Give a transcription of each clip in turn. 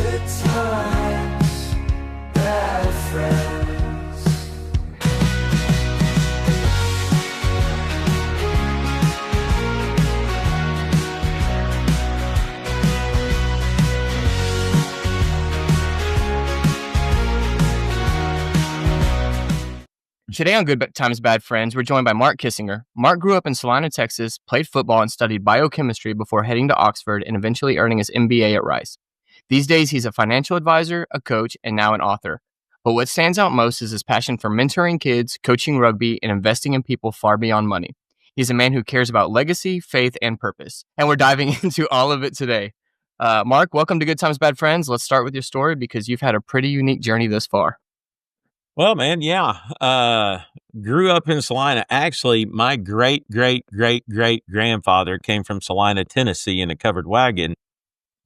Good times, bad friends. Today on Good Times, Bad Friends, we're joined by Mark Kissinger. Mark grew up in Celina, Texas, played football, and studied biochemistry before heading to Oxford and eventually earning his MBA at Rice. These days, he's a financial advisor, a coach, and now an author. But what stands out most is his passion for mentoring kids, coaching rugby, and investing in people far beyond money. He's a man who cares about legacy, faith, and purpose. And we're diving into all of it today. Mark, welcome to Good Times, Bad Friends. Let's start with your story because you've had a pretty unique journey thus far. Well, man, yeah. Grew up in Celina. Actually, my great-great-great-great-grandfather came from Celina, Tennessee in a covered wagon.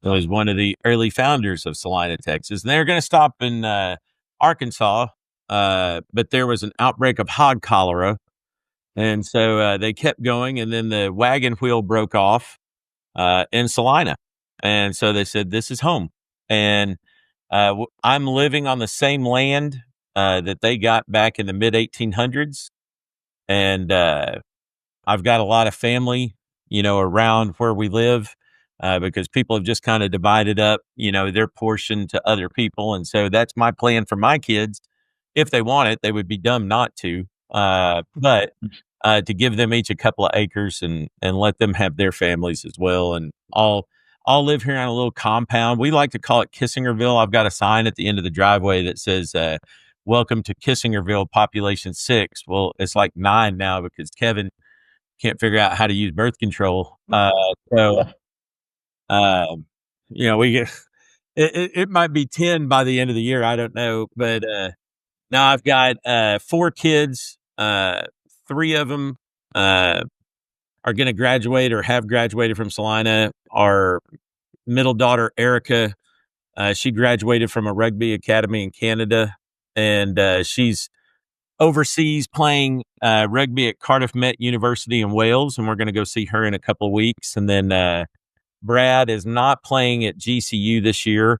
He was one of the early founders of Celina, Texas. And they were going to stop in Arkansas, but there was an outbreak of hog cholera. And so they kept going, and then the wagon wheel broke off in Celina. And so they said, this is home. And I'm living on the same land that they got back in the mid-1800s. And I've got a lot of family, around where we live because people have just kind of divided up, their portion to other people. And so that's my plan for my kids. If they want it, they would be dumb not to. But to give them each a couple of acres and let them have their families as well. And I'll live here on a little compound. We like to call it Kissingerville. I've got a sign at the end of the driveway that says, welcome to Kissingerville, population 6. Well, it's like 9 now because Kevin can't figure out how to use birth control. We get it might be 10 by the end of the year. I don't know. But now I've got 4 kids. 3 of them are going to graduate or have graduated from Celina. Our middle daughter, Erica, she graduated from a rugby academy in Canada. And she's overseas playing rugby at Cardiff Met University in Wales, and we're going to go see her in a couple of weeks. And then Brad is not playing at GCU this year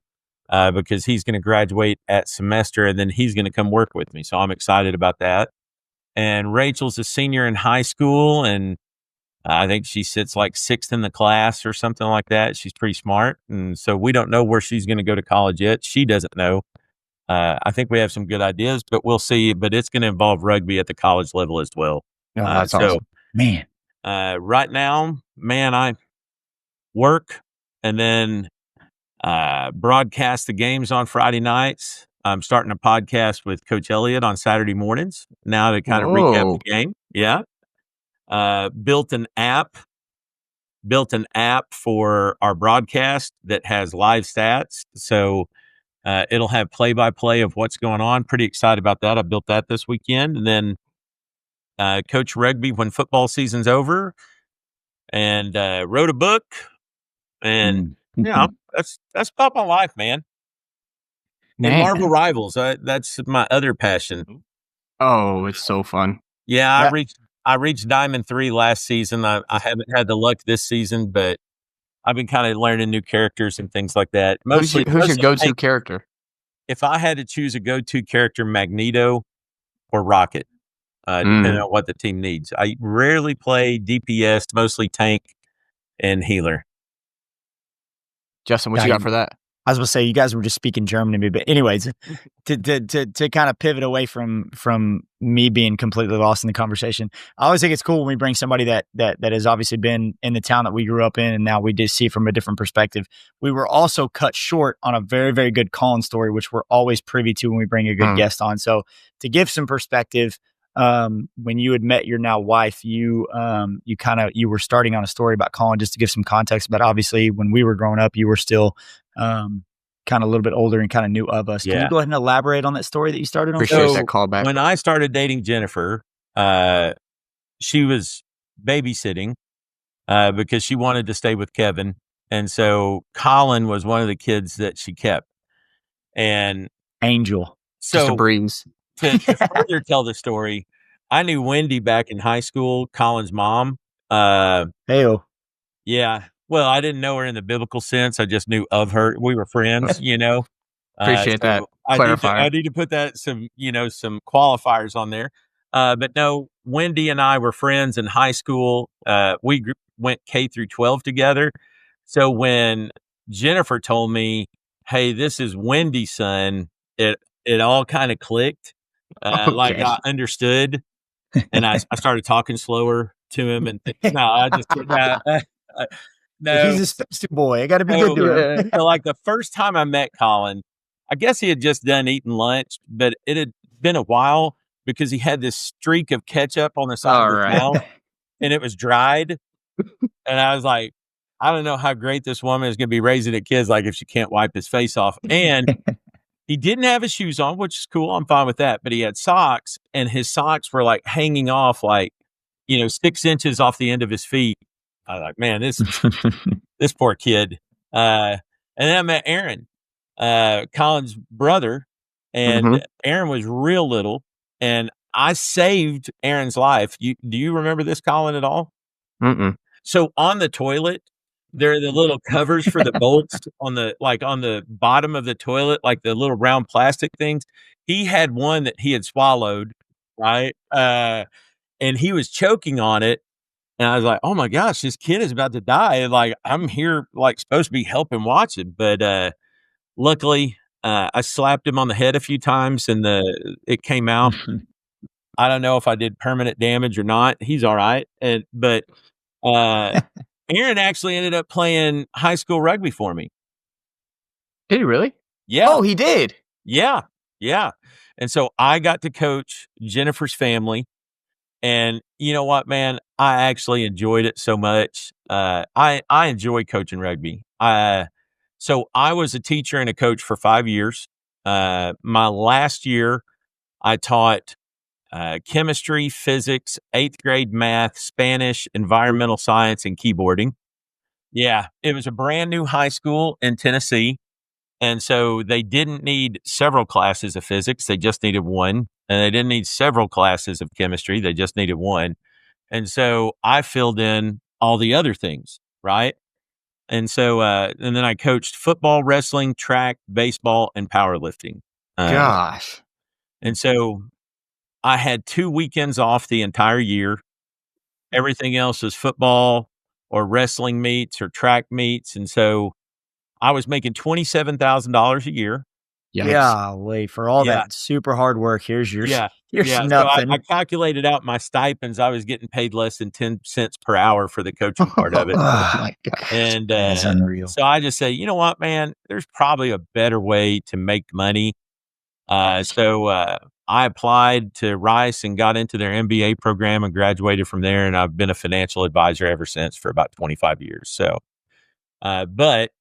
because he's going to graduate at semester, and then he's going to come work with me. So I'm excited about that. And Rachel's a senior in high school, and I think she sits like 6th in the class or something like that. She's pretty smart, and so we don't know where she's going to go to college yet. She doesn't know. I think we have some good ideas, but we'll see. But it's going to involve rugby at the college level as well. That's awesome. Man. Right now, man, I work and then broadcast the games on Friday nights. I'm starting a podcast with Coach Elliott on Saturday mornings now to kind of recap the game. Yeah. Built an app for our broadcast that has live stats. So it'll have play-by-play of what's going on. Pretty excited about that. I built that this weekend. And then coach rugby when football season's over and wrote a book. And, that's about my life, man. And Marvel Rivals, that's my other passion. Oh, it's so fun. Yeah, I reached Diamond 3 last season. I haven't had the luck this season, but I've been kind of learning new characters and things like that. Who's your go-to character? If I had to choose a go-to character, Magneto or Rocket, depending on what the team needs. I rarely play DPS, mostly tank and healer. Justin, what you got for that? I was going to say, you guys were just speaking German to me, but anyways, to kind of pivot away from me being completely lost in the conversation, I always think it's cool when we bring somebody that has obviously been in the town that we grew up in, and now we just see from a different perspective. We were also cut short on a very, very good Colin story, which we're always privy to when we bring a good guest on. So to give some perspective, when you had met your now wife, you were starting on a story about Colin, just to give some context. But obviously, when we were growing up, you were still kind of a little bit older and kind of knew of us. Yeah. Can you go ahead and elaborate on that story that you started on? Appreciate that callback. When I started dating Jennifer, she was babysitting because she wanted to stay with Kevin, and so Colin was one of the kids that she kept. And Angel, so just a breeze. to further tell the story, I knew Wendy back in high school, Colin's mom. Heyo. Yeah. Well, I didn't know her in the biblical sense. I just knew of her. We were friends, Appreciate that I clarifying. need to put that some qualifiers on there. But no, Wendy and I were friends in high school. Went K through 12 together. So when Jennifer told me, "Hey, this is Wendy's son," it all kind of clicked. Like Okay. I understood, and I started talking slower to him. And no, I just no. He's a special boy. I got to be good to him. Yeah. So like the first time I met Colin, I guess he had just done eating lunch, but it had been a while because he had this streak of ketchup on the side All of his right. mouth and it was dried. And I was like, I don't know how great this woman is going to be raising the kids like if she can't wipe his face off. And he didn't have his shoes on, which is cool. I'm fine with that. But he had socks, and his socks were like hanging off, like, 6 inches off the end of his feet. I was like, man, this poor kid. And then I met Aaron, Colin's brother, and Aaron was real little, and I saved Aaron's life. Do you remember this, Colin, at all? Mm-mm. So on the toilet, there are the little covers for the bolts on the bottom of the toilet, like the little round plastic things. He had one that he had swallowed, right? And he was choking on it. And I was like, oh my gosh, this kid is about to die. And like, I'm here, like, supposed to be helping watch it. But luckily, I slapped him on the head a few times and it came out. I don't know if I did permanent damage or not. He's all right. But Aaron actually ended up playing high school rugby for me. Did he really? Yeah. Oh, he did. Yeah. Yeah. And so I got to coach Jennifer's family. And you know what, man? I actually enjoyed it so much. I enjoy coaching rugby. So I was a teacher and a coach for 5 years. My last year, I taught chemistry, physics, 8th grade math, Spanish, environmental science, and keyboarding. Yeah, it was a brand new high school in Tennessee. And so they didn't need several classes of physics. They just needed one. And they didn't need several classes of chemistry. They just needed one. And so I filled in all the other things, right? And so, and then I coached football, wrestling, track, baseball, and powerlifting. Gosh. And so I had 2 weekends off the entire year. Everything else was football or wrestling meets or track meets. And so I was making $27,000 a year. Yikes. Golly, for all Yeah. that super hard work, here's your Yeah. here's Yeah. So nothing. I calculated out my stipends. I was getting paid less than 10 cents per hour for the coaching part of it. Oh my gosh. And That's unreal. so I just say, you know what, man, there's probably a better way to make money. So I applied to Rice and got into their MBA program and graduated from there. And I've been a financial advisor ever since for about 25 years. So, but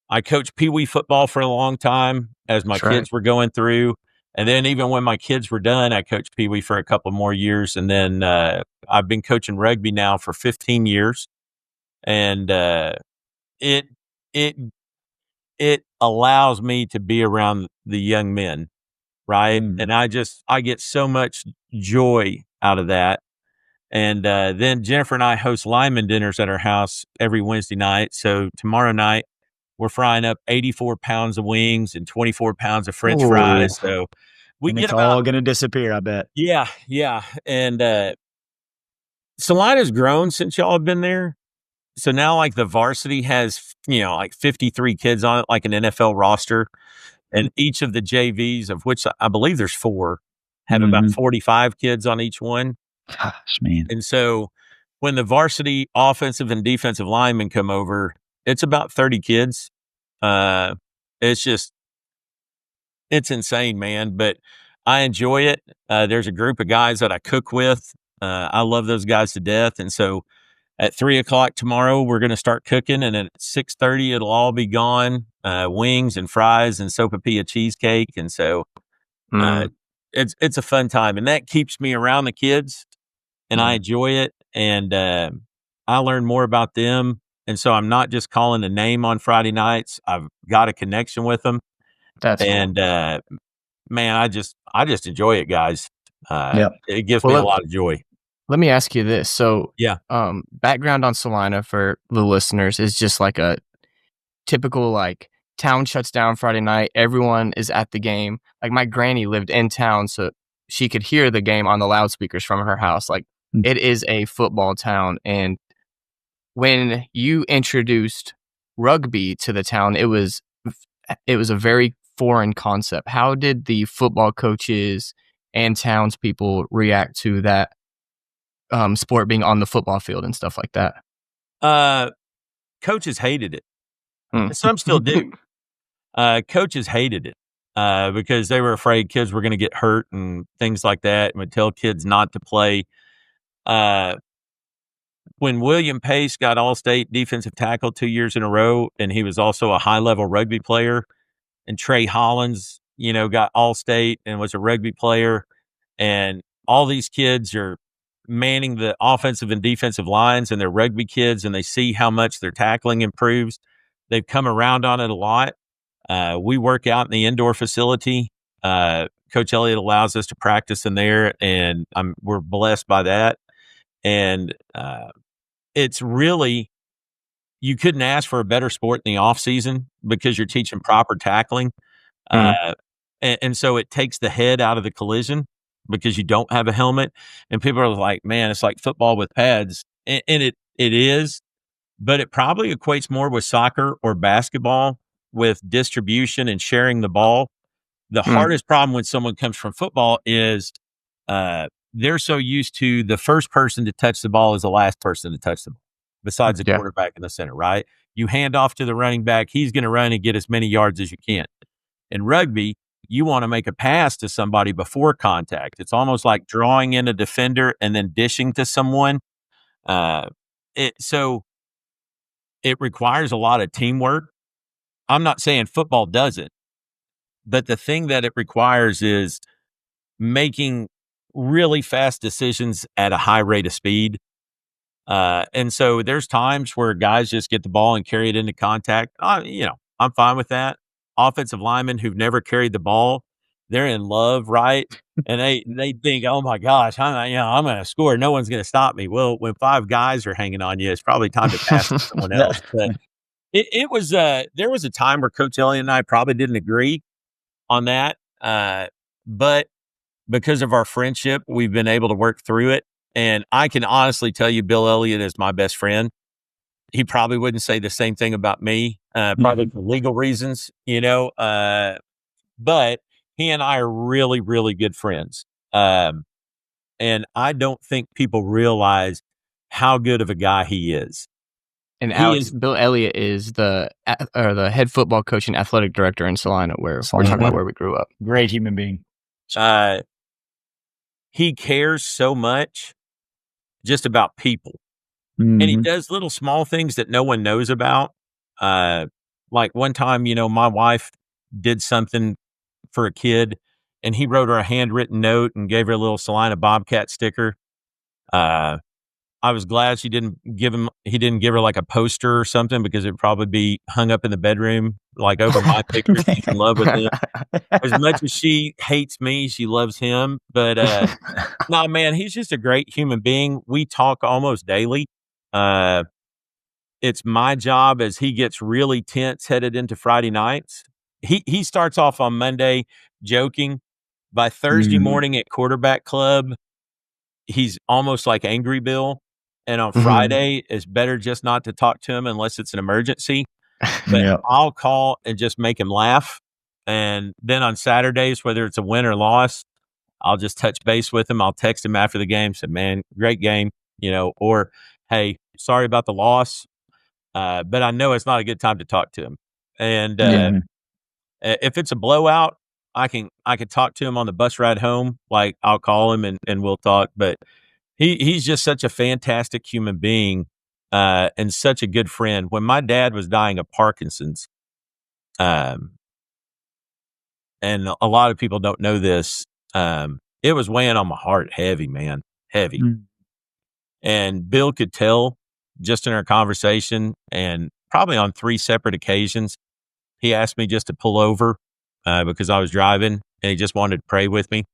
I coached Pee Wee football for a long time as my That's right. kids were going through. And then even when my kids were done, I coached Pee Wee for a couple more years. And then I've been coaching rugby now for 15 years. And it allows me to be around the young men, right? And I get so much joy out of that. And then Jennifer and I host lineman dinners at our house every Wednesday night. So tomorrow night, we're frying up 84 pounds of wings and 24 pounds of French fries. So we And get it's about, all going to disappear, I bet. yeah. And Celina's grown since y'all have been there. So now like the varsity has, like 53 kids on it, like an NFL roster. And each of the JVs, of which I believe there's 4, have about 45 kids on each one. Gosh, man. And so when the varsity offensive and defensive linemen come over, it's about 30 kids. It's insane, man. But I enjoy it. There's a group of guys that I cook with. I love those guys to death. And so at 3:00 tomorrow, we're going to start cooking. And at 6:30, it'll all be gone. Wings and fries and sopapilla cheesecake. And so it's a fun time. And that keeps me around the kids. And I enjoy it. And I learn more about them. And so I'm not just calling a name on Friday nights. I've got a connection with them. That's And man, I just enjoy it, guys. It gives me a lot of joy. Let me ask you this. So, Yeah. background on Celina for the listeners is just like a typical, like, town shuts down Friday night. Everyone is at the game. Like, my granny lived in town, so she could hear the game on the loudspeakers from her house. Like, it is a football town. And when you introduced rugby to the town, it was a very foreign concept. How did the football coaches and townspeople react to that sport being on the football field and stuff like that? Coaches hated it. Hmm. Some still do. Coaches hated it because they were afraid kids were going to get hurt and things like that, and would tell kids not to play. When William Pace got All-State defensive tackle 2 years in a row, and he was also a high-level rugby player, and Trey Hollins, got All-State and was a rugby player, and all these kids are manning the offensive and defensive lines, and they're rugby kids, and they see how much their tackling improves. They've come around on it a lot. We work out in the indoor facility. Coach Elliott allows us to practice in there, and we're blessed by that. And it's really, you couldn't ask for a better sport in the off season because you're teaching proper tackling. And so it takes the head out of the collision because you don't have a helmet. And people are like, man, it's like football with pads. And it is, but it probably equates more with soccer or basketball with distribution and sharing the ball. The hardest problem when someone comes from football is they're so used to the first person to touch the ball is the last person to touch the ball, besides the quarterback in the center, right? You hand off to the running back. He's going to run and get as many yards as you can. In rugby, you want to make a pass to somebody before contact. It's almost like drawing in a defender and then dishing to someone. So it requires a lot of teamwork. I'm not saying football doesn't, but the thing that it requires is making really fast decisions at a high rate of speed. And so there's times where guys just get the ball and carry it into contact. I'm fine with that. Offensive linemen who've never carried the ball, they're in love, right? And they think, oh my gosh, I'm going to score. No one's going to stop me. Well, when 5 guys are hanging on you, it's probably time to pass to someone else. But it was there was a time where Coach Elliott and I probably didn't agree on that. But because of our friendship, we've been able to work through it. And I can honestly tell you, Bill Elliott is my best friend. He probably wouldn't say the same thing about me, probably for legal reasons, but he and I are really, really good friends. And I don't think people realize how good of a guy he is. And Alex, Bill Elliott is the head football coach and athletic director in Celina, where we're talking about where we grew up. Great human being. He cares so much just about people. And he does little small things that no one knows about. Like one time, my wife did something for a kid and he wrote her a handwritten note and gave her a little Celina Bobcat sticker. I was glad he didn't give her like a poster or something because it'd probably be hung up in the bedroom, like over my picture. She's in love with him. As much as she hates me, she loves him. But no, man, he's just a great human being. We talk almost daily. It's my job as he gets really tense headed into Friday nights. He starts off on Monday joking. By Thursday morning at quarterback club, he's almost like Angry Bill. And on Friday, it's better just not to talk to him unless it's an emergency. But I'll call and just make him laugh. And then on Saturdays, whether it's a win or loss, I'll just touch base with him. I'll text him after the game, say, man, great game, or, hey, sorry about the loss. But I know it's not a good time to talk to him. And if it's a blowout, I can talk to him on the bus ride home. Like I'll call him and we'll talk. But he's just such a fantastic human being and such a good friend. When my dad was dying of Parkinson's, and a lot of people don't know this, it was weighing on my heart heavy, man, heavy. And Bill could tell just in our conversation, and probably on 3 separate occasions, he asked me just to pull over because I was driving and he just wanted to pray with me.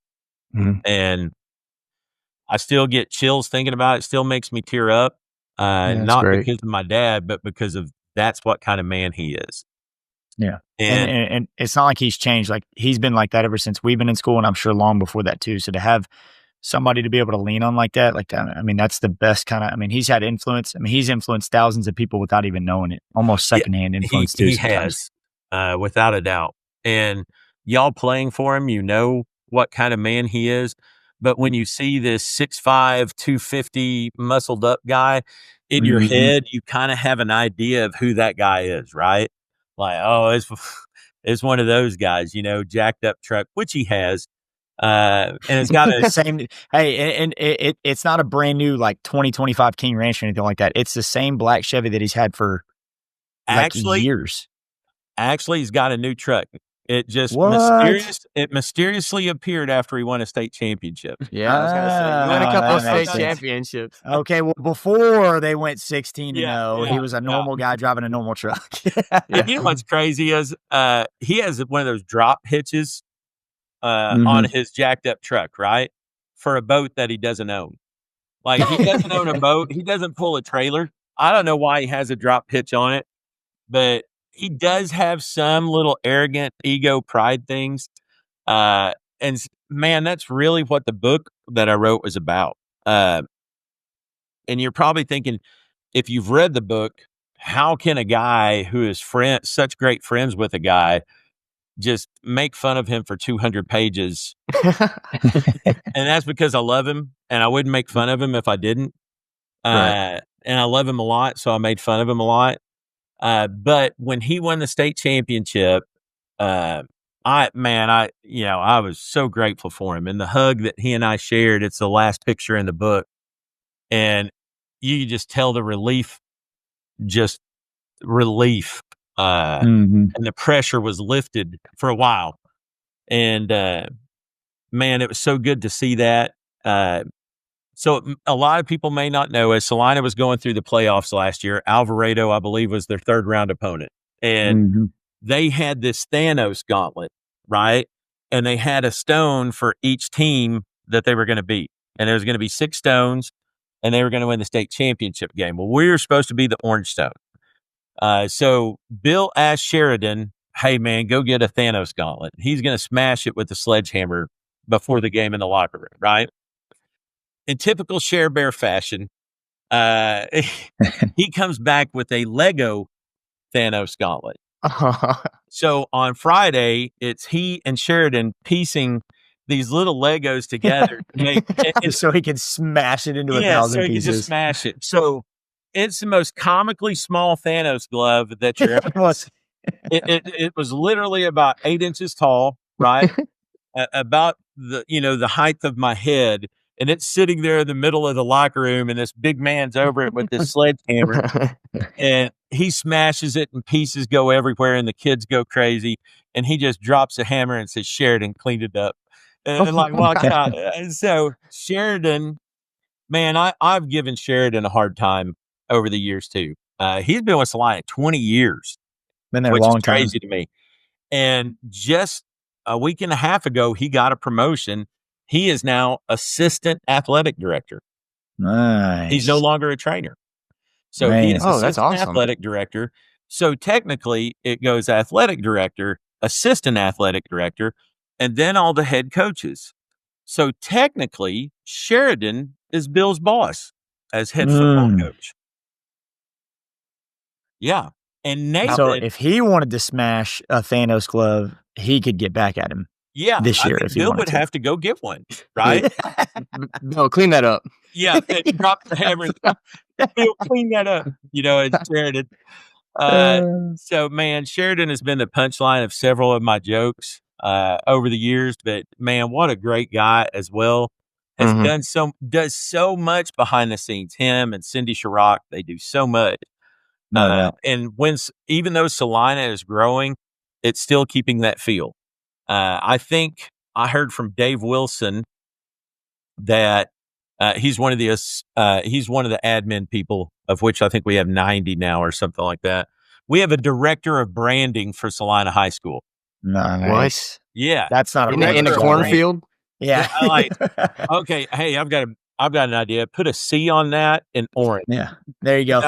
And I still get chills thinking about it. Still makes me tear up. That's Not great. because of my dad, but because of that's what kind of man he is. Yeah. And, And it's not like he's changed. Like he's been like that ever since we've been in school, and I'm sure long before that too. So to have somebody to be able to lean on like that, I mean, that's the best kind of. I mean, he's had influence. I mean, he's influenced thousands of people without even knowing it. Almost secondhand influence too. he Sometimes. has, without a doubt. And y'all playing for him, you know what kind of man he is. But when you see this 6'5", 250 muscled up guy in your head, you kind of have an idea of who that guy is, right? Like, oh, it's one of those guys, you know, jacked up truck, which he has. And it's got a Same. Hey, and it's not a brand new like 2025 King Ranch or anything like that. It's the same black Chevy that he's had for like years. Actually, he's got a new truck. It just mysteriously appeared after he won a state championship. Yeah, I was gonna say you won a couple of that state makes sense. championships. Okay, well, before they went 16-0, Yeah, he was a normal guy driving a normal truck. And you know what's crazy is he has one of those drop hitches on his jacked up truck, right? For a boat that he doesn't own. Like he doesn't own a boat. He doesn't pull a trailer. I don't know why he has a drop hitch on it, but he does have some little arrogant ego pride things. And man, that's really what the book that I wrote was about. And you're probably thinking, if you've read the book, how can a guy who is such great friends with a guy just make fun of him for 200 pages? And that's because I love him, and I wouldn't make fun of him if I didn't. Right. And I love him a lot, so I made fun of him a lot. But when he won the state championship, I was so grateful for him, and the hug that he and I shared. It's the last picture in the book, and you could just tell the relief, and the pressure was lifted for a while. And man, it was so good to see that. So a lot of people may not know, as Celina was going through the playoffs last year, Alvarado, I believe, was their third round opponent. And they had this Thanos gauntlet, right? And they had a stone for each team that they were going to beat. And there was going to be 6 stones, and they were going to win the state championship game. Well, we were supposed to be the orange stone. So Bill asked Sheridan, hey, man, go get a Thanos gauntlet. He's going to smash it with the sledgehammer before the game in the locker room, right? In typical Share Bear fashion, he comes back with a Lego Thanos gauntlet. So on Friday, it's he and Sheridan piecing these little Legos together to make just so he can smash it into 1,000 so he pieces. can just smash it. So it's the most comically small Thanos glove that you're ever. It was literally about 8 inches tall, right? About the height of my head. And it's sitting there in the middle of the locker room, and this big man's over it with this sledgehammer, and he smashes it, and pieces go everywhere, and the kids go crazy. And he just drops a hammer and says, Sheridan cleaned it up. And like, walks out. And so Sheridan, man, I've given Sheridan a hard time over the years too. He's been with Celina 20 years, Been there which a long is time. crazy to me. And just a week and a half ago, he got a promotion. He is now assistant athletic director. Nice. He's no longer a trainer. So he is that's assistant awesome. athletic director. So technically it goes athletic director, assistant athletic director, and then all the head coaches. So technically Sheridan is Bill's boss as head football coach. Yeah. And Nathan. So if he wanted to smash a Thanos glove, he could get back at him. Yeah, this year, if he Bill wanted would to. have to go get one, right? No, clean that up. Yeah, drop the hammer. Bill, clean that up. It's Sheridan. So, man, Sheridan has been the punchline of several of my jokes over the years. But man, what a great guy as well. Has does so much behind the scenes. Him and Cindy Chirac, they do so much. And even though Celina is growing, it's still keeping that feel. I think I heard from Dave Wilson that he's one of the admin people, of which I think we have 90 now or something like that. We have a director of branding for Celina High School. Nice. Yeah, That's not in a cornfield. Yeah. Okay. Hey, I've got I've got an idea. Put a C on that and orange. Yeah. There you go.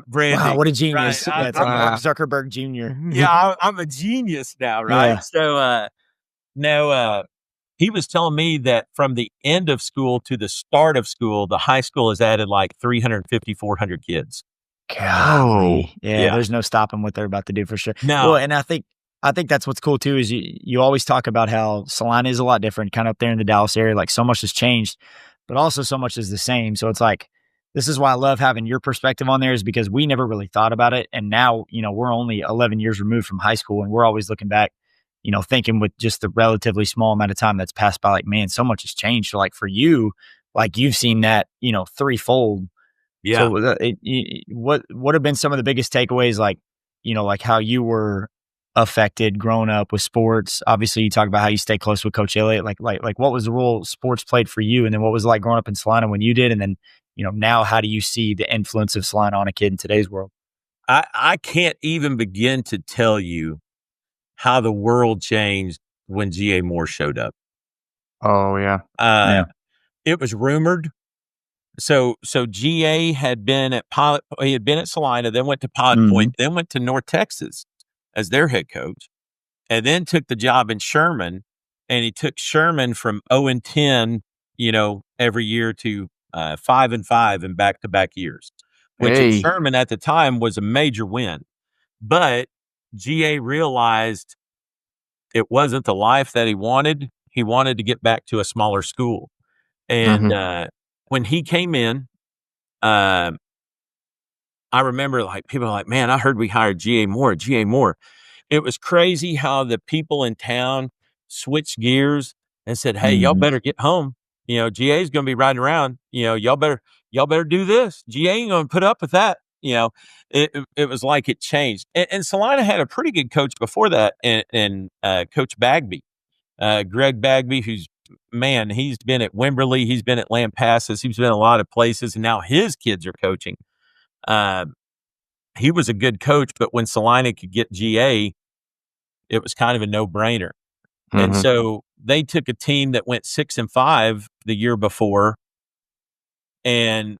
Branding. Wow, what a genius. Right. Yeah, it's like Mark Zuckerberg Jr. Yeah, I'm a genius now, right? Yeah. So, no, he was telling me that from the end of school to the start of school, the high school has added like 350, 400 kids. Golly. Yeah, Yeah. there's no stopping what they're about to do for sure. No. Well, and I think that's what's cool too is you always talk about how Celina is a lot different, kind of up there in the Dallas area. Like so much has changed, but also so much is the same. So it's like this is why I love having your perspective on there is because we never really thought about it, and now we're only 11 years removed from high school, and we're always looking back, thinking with just the relatively small amount of time that's passed by. Like, man, so much has changed. So like for you, like you've seen that threefold. Yeah. So what have been some of the biggest takeaways, like, like how you were affected growing up with sports? Obviously, you talk about how you stay close with Coach Elliott. Like what was the role sports played for you? And then what was it like growing up in Celina when you did? And then, now how do you see the influence of Celina on a kid in today's world? I can't even begin to tell you how the world changed when G.A. Moore showed up. Oh, yeah. It was rumored. So GA had been at he had been at Celina, then went to Pilot Point, then went to North Texas as their head coach, and then took the job in Sherman. And he took Sherman from 0-10, every year to 5-5 in back-to-back years, which in Sherman at the time was a major win. But GA realized it wasn't the life that he wanted. He wanted to get back to a smaller school. And when he came in, I remember like people are like, man, I heard we hired G.A. Moore. G.A. Moore. It was crazy how the people in town switched gears and said, hey, y'all better get home. G.A.'s going to be riding around. Y'all better do this. G.A. ain't going to put up with that. It was like it changed. And Celina had a pretty good coach before that, and Coach Bagby, Greg Bagby, who's he's been at Wimberley, he's been at Lampasas, he's been a lot of places, and now his kids are coaching. He was a good coach, but when Celina could get GA, it was kind of a no-brainer. And so they took a team that went 6-5 the year before, and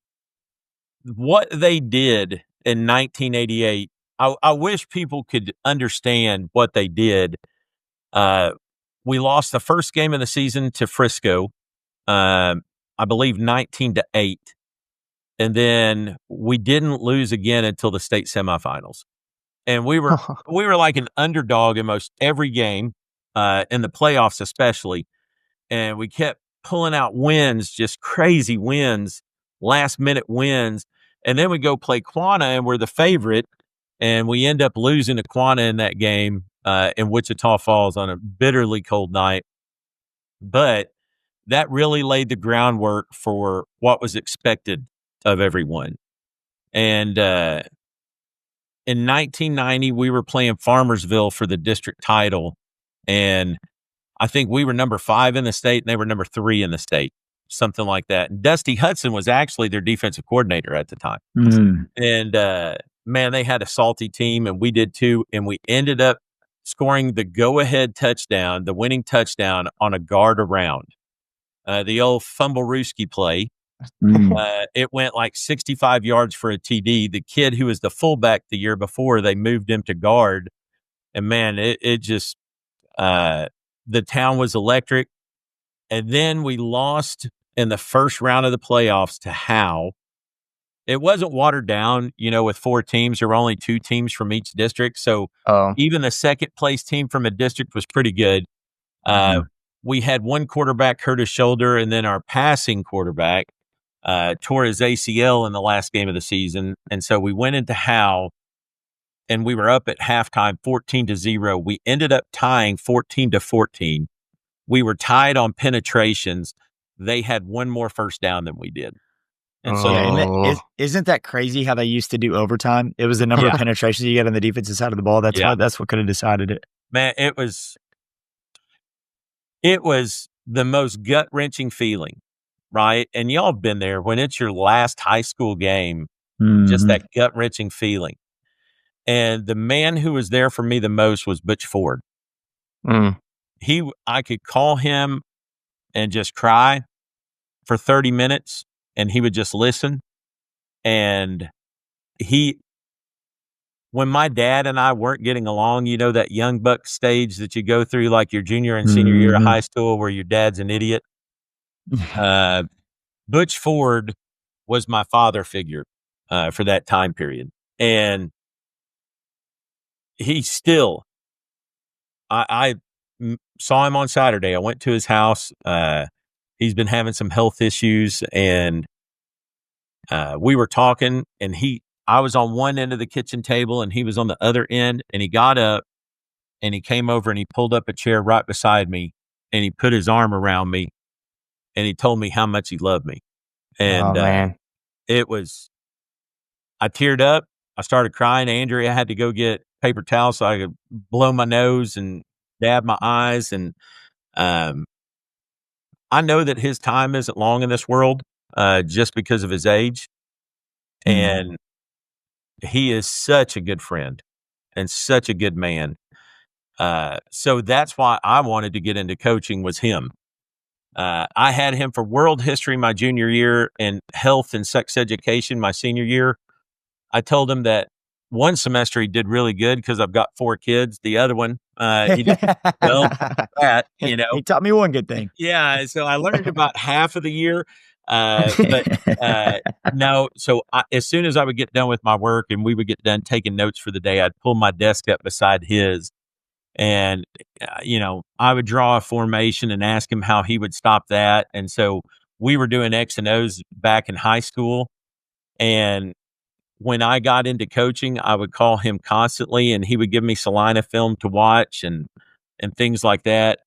what they did in 1988, I wish people could understand what they did. We lost the first game of the season to Frisco, I believe 19-8. And then we didn't lose again until the state semifinals. And we were like an underdog in most every game, in the playoffs especially. And we kept pulling out wins, just crazy wins, last minute wins. And then we go play Quanah and we're the favorite. And we end up losing to Quanah in that game, in Wichita Falls on a bitterly cold night. But that really laid the groundwork for what was expected of everyone. And in 1990, we were playing Farmersville for the district title. And I think we were number 5 in the state and they were number 3 in the state, something like that. And Dusty Hudson was actually their defensive coordinator at the time. And man, they had a salty team and we did too. And we ended up scoring the go-ahead touchdown, the winning touchdown on a guard around. The old Fumblerooski play. It went like 65 yards for a TD. The kid who was the fullback the year before, they moved him to guard. And man, it just, the town was electric. And then we lost in the first round of the playoffs to Howe. It wasn't watered down, with 4 teams. There were only 2 teams from each district. So even the second place team from a district was pretty good. We had one quarterback hurt his shoulder, and then our passing quarterback tore his ACL in the last game of the season. And so we went into Howe, and we were up at halftime 14-0. We ended up tying 14-14. We were tied on penetrations. They had one more first down than we did. And so isn't that crazy how they used to do overtime? It was the number of penetrations you get on the defensive side of the ball. That's what could have decided it. Man, it was the most gut-wrenching feeling, right? And y'all have been there when it's your last high school game, just that gut-wrenching feeling. And the man who was there for me the most was Butch Ford. I could call him and just cry. for 30 minutes and he would just listen. And when my dad and I weren't getting along, you know, that young buck stage that you go through, like your junior and senior year of high school where your dad's an idiot. Butch Ford was my father figure for that time period. And he still, I saw him on Saturday. I went to his house. He's been having some health issues, and we were talking, and I was on one end of the kitchen table and he was on the other end, and he got up and he came over and he pulled up a chair right beside me and he put his arm around me and he told me how much he loved me. And man. I teared up. I started crying. Andrea had to go get paper towels so I could blow my nose and dab my eyes. And I know that his time isn't long in this world just because of his age. And he is such a good friend and such a good man. So that's why I wanted to get into coaching was him. I had him for world history my junior year and health and sex education my senior year. I told him that one semester he did really good because I've got 4 kids. The other one, he did well. That, you know, he taught me one good thing. Yeah, so I learned about half of the year. No, so as soon as I would get done with my work and we would get done taking notes for the day, I'd pull my desk up beside his. And, you know, I would draw a formation and ask him how he would stop that. And so we were doing X and O's back in high school. And when I got into coaching, I would call him constantly and he would give me Celina film to watch and things like that.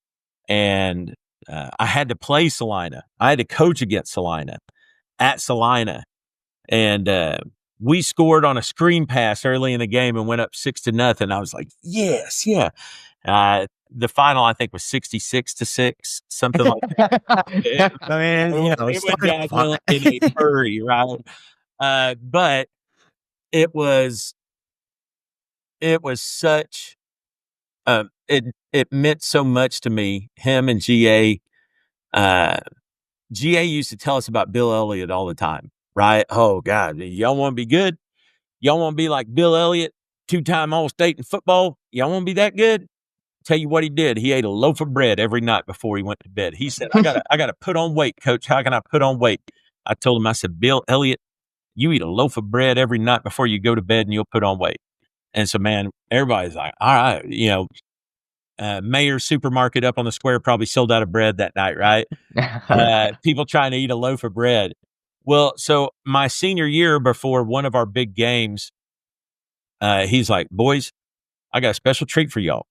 And I had to play Celina. I had to coach against Celina at Celina. And we scored on a screen pass early in the game and went up 6-0. I was like, yes, yeah. The final, I think, was 66-6, something like that. I mean, you know, it went downhill in a hurry, right? But it was such, it meant so much to me, him and GA. GA used to tell us about Bill Elliott all the time, right? Oh, God, y'all want to be good? Y'all want to be like Bill Elliott, 2-time All-State in football? Y'all want to be that good? Tell you what he did. He ate a loaf of bread every night before he went to bed. He said, I gotta put on weight, coach. How can I put on weight? I told him, I said, Bill Elliott, you eat a loaf of bread every night before you go to bed and you'll put on weight. And so, man, everybody's like, all right, you know, Mayor's supermarket up on the square probably sold out of bread that night, right? People trying to eat a loaf of bread. Well, so my senior year before one of our big games, he's like, boys, I got a special treat for y'all.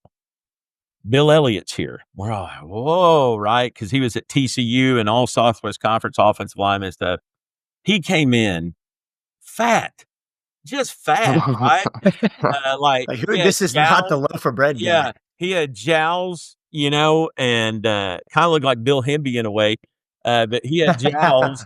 Bill Elliott's here. We're all like, whoa, right? Because he was at TCU and all Southwest Conference offensive lineman and stuff. He came in fat, just fat, right? This is not the loaf of bread guy. Yeah, he had jowls, you know, and kind of looked like Bill Hemby in a way, but he had jowls.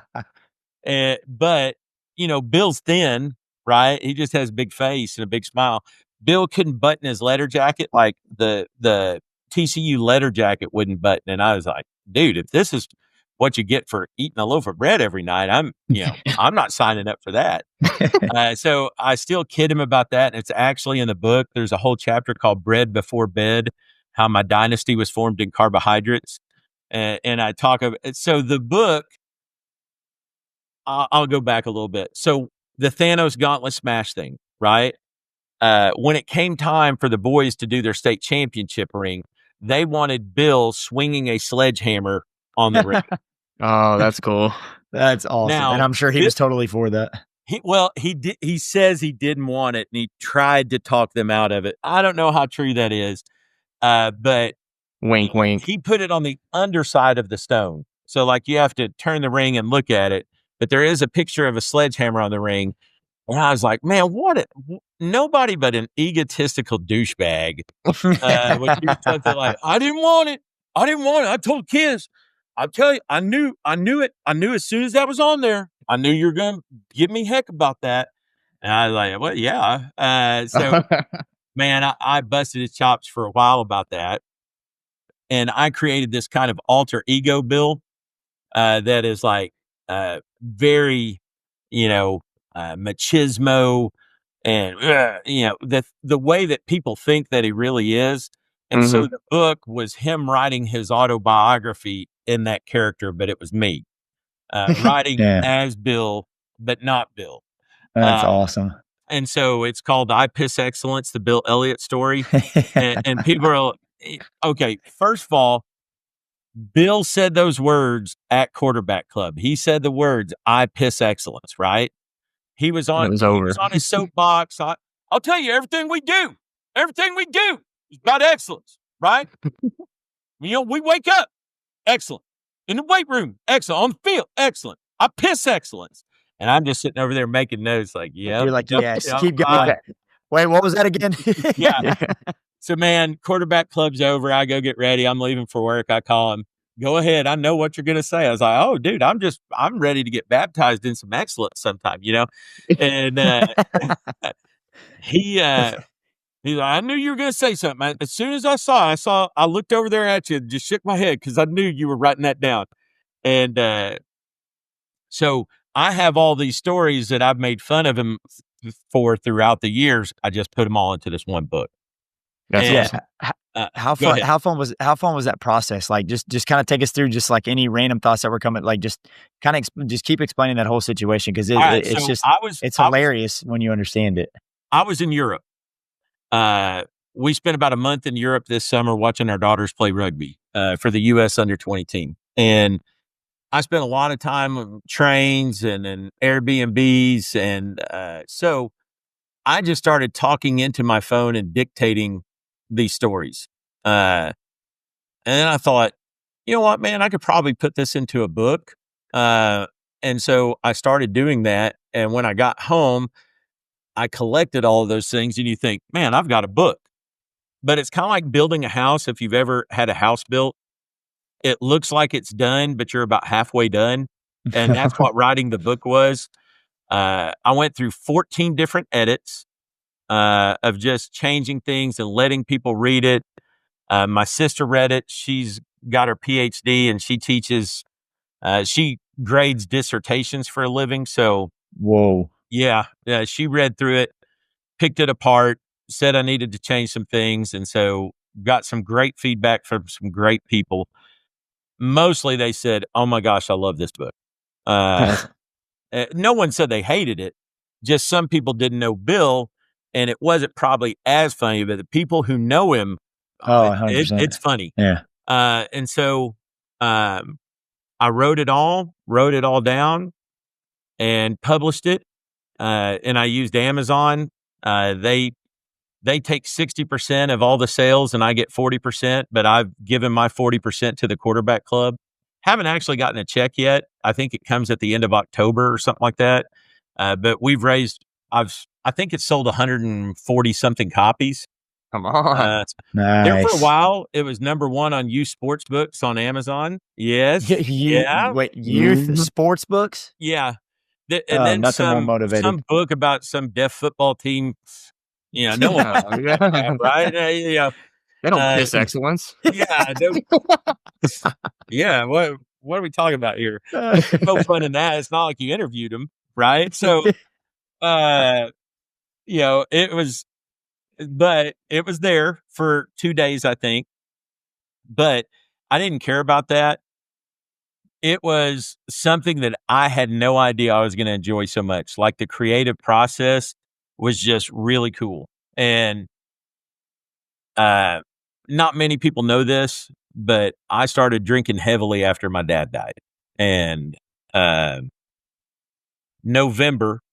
But, you know, Bill's thin, right? He just has a big face and a big smile. Bill couldn't button his letter jacket, like the TCU letter jacket wouldn't button. And I was like, dude, if this is what you get for eating a loaf of bread every night, I'm not signing up for that. So I still kid him about that. And it's actually in the book. There's a whole chapter called Bread Before Bed, how my dynasty was formed in carbohydrates. And I talk about it. So the book, I'll go back a little bit. So the Thanos Gauntlet Smash thing, right? When it came time for the boys to do their state championship ring, they wanted Bill swinging a sledgehammer on the ring. Oh, that's cool. That's awesome. Now, and I'm sure he was totally for that. He says he didn't want it, and he tried to talk them out of it. I don't know how true that is, but wink, wink. He put it on the underside of the stone. So, like, you have to turn the ring and look at it, but there is a picture of a sledgehammer on the ring. And I was like, man, nobody but an egotistical douchebag would do something like, I didn't want it. I told kids, I'll tell you, I knew it. I knew as soon as that was on there, I knew you were going to give me heck about that. And I was like, well, yeah. So, man, I busted his chops for a while about that. And I created this kind of alter ego Bill that is like very, machismo, and the way that people think that he really is. And so the book was him writing his autobiography in that character, but it was me writing Yeah. as Bill, but not Bill. That's Uh, awesome. And so it's called I Piss Excellence, the Bill Elliott story. And people are, okay, first of all, Bill said those words at Quarterback Club. He said the words, I piss excellence, right? He was And on, it was he over. was on his soapbox. I'll tell you, everything we do is about excellence, right? We wake up, excellent. In the weight room, excellent. On the field, excellent. I piss excellence. And I'm just sitting over there making notes like, yep. You're like, yep, yes, yep, keep going. Wait, what was that again? yeah. So, man, Quarterback Club's over. I go get ready. I'm leaving for work. I call him. Go ahead. I know what you're going to say. I was like, oh, dude, I'm ready to get baptized in some excellence sometime, And he's like, I knew you were going to say something. As soon as I looked over there at you, and just shook my head because I knew you were writing that down. And so I have all these stories that I've made fun of him for throughout the years. I just put them all into this one book. That's And, awesome. How go fun? ahead. How fun was that process? Like, just kind of take us through just like any random thoughts that were coming. Like, just kind of just keep explaining that whole situation because All right, it's so just it's I was- hilarious when you understand it. I was in Europe. We spent about a month in Europe this summer watching our daughters play rugby for the U.S. under-20 team. And I spent a lot of time on trains and Airbnbs. And so I just started talking into my phone and dictating these stories. And then I thought, you know what, man, I could probably put this into a book. And so I started doing that. And when I got home, I collected all of those things. And you think, man, I've got a book. But it's kind of like building a house. If you've ever had a house built, it looks like it's done, but you're about halfway done. And that's what writing the book was. I went through 14 different edits of just changing things and letting people read it. My sister read it. She's got her PhD and she teaches, she grades dissertations for a living. So, Whoa. yeah, she read through it, picked it apart, said I needed to change some things. And so got some great feedback from some great people. Mostly they said, oh my gosh, I love this book. No one said they hated it. Just some people didn't know Bill, and it wasn't probably as funny, but the people who know him, Oh, 100%. it's funny. Yeah. And so I wrote it all down and published it. And I used Amazon. They take 60% of all the sales and I get 40%, but I've given my 40% to the Quarterback Club. Haven't actually gotten a check yet. I think it comes at the end of October or something like that. But we've raised, I think it's sold 140 something copies. Come on. There for a Nice. while, it was number one on youth sports books on Amazon. Yes. Yeah. Wait, youth Mhm. sports books? Yeah. And then Nothing more motivating. some book about some deaf football team. No one wants to read that, right? They don't piss excellence. Yeah. Yeah. What are we talking about here? No fun in that. It's not like you interviewed him, right? So, it was, but it was there for 2 days, I think. But I didn't care about that. It was something that I had no idea I was going to enjoy so much. Like the creative process was just really cool. And not many people know this, but I started drinking heavily after my dad died. And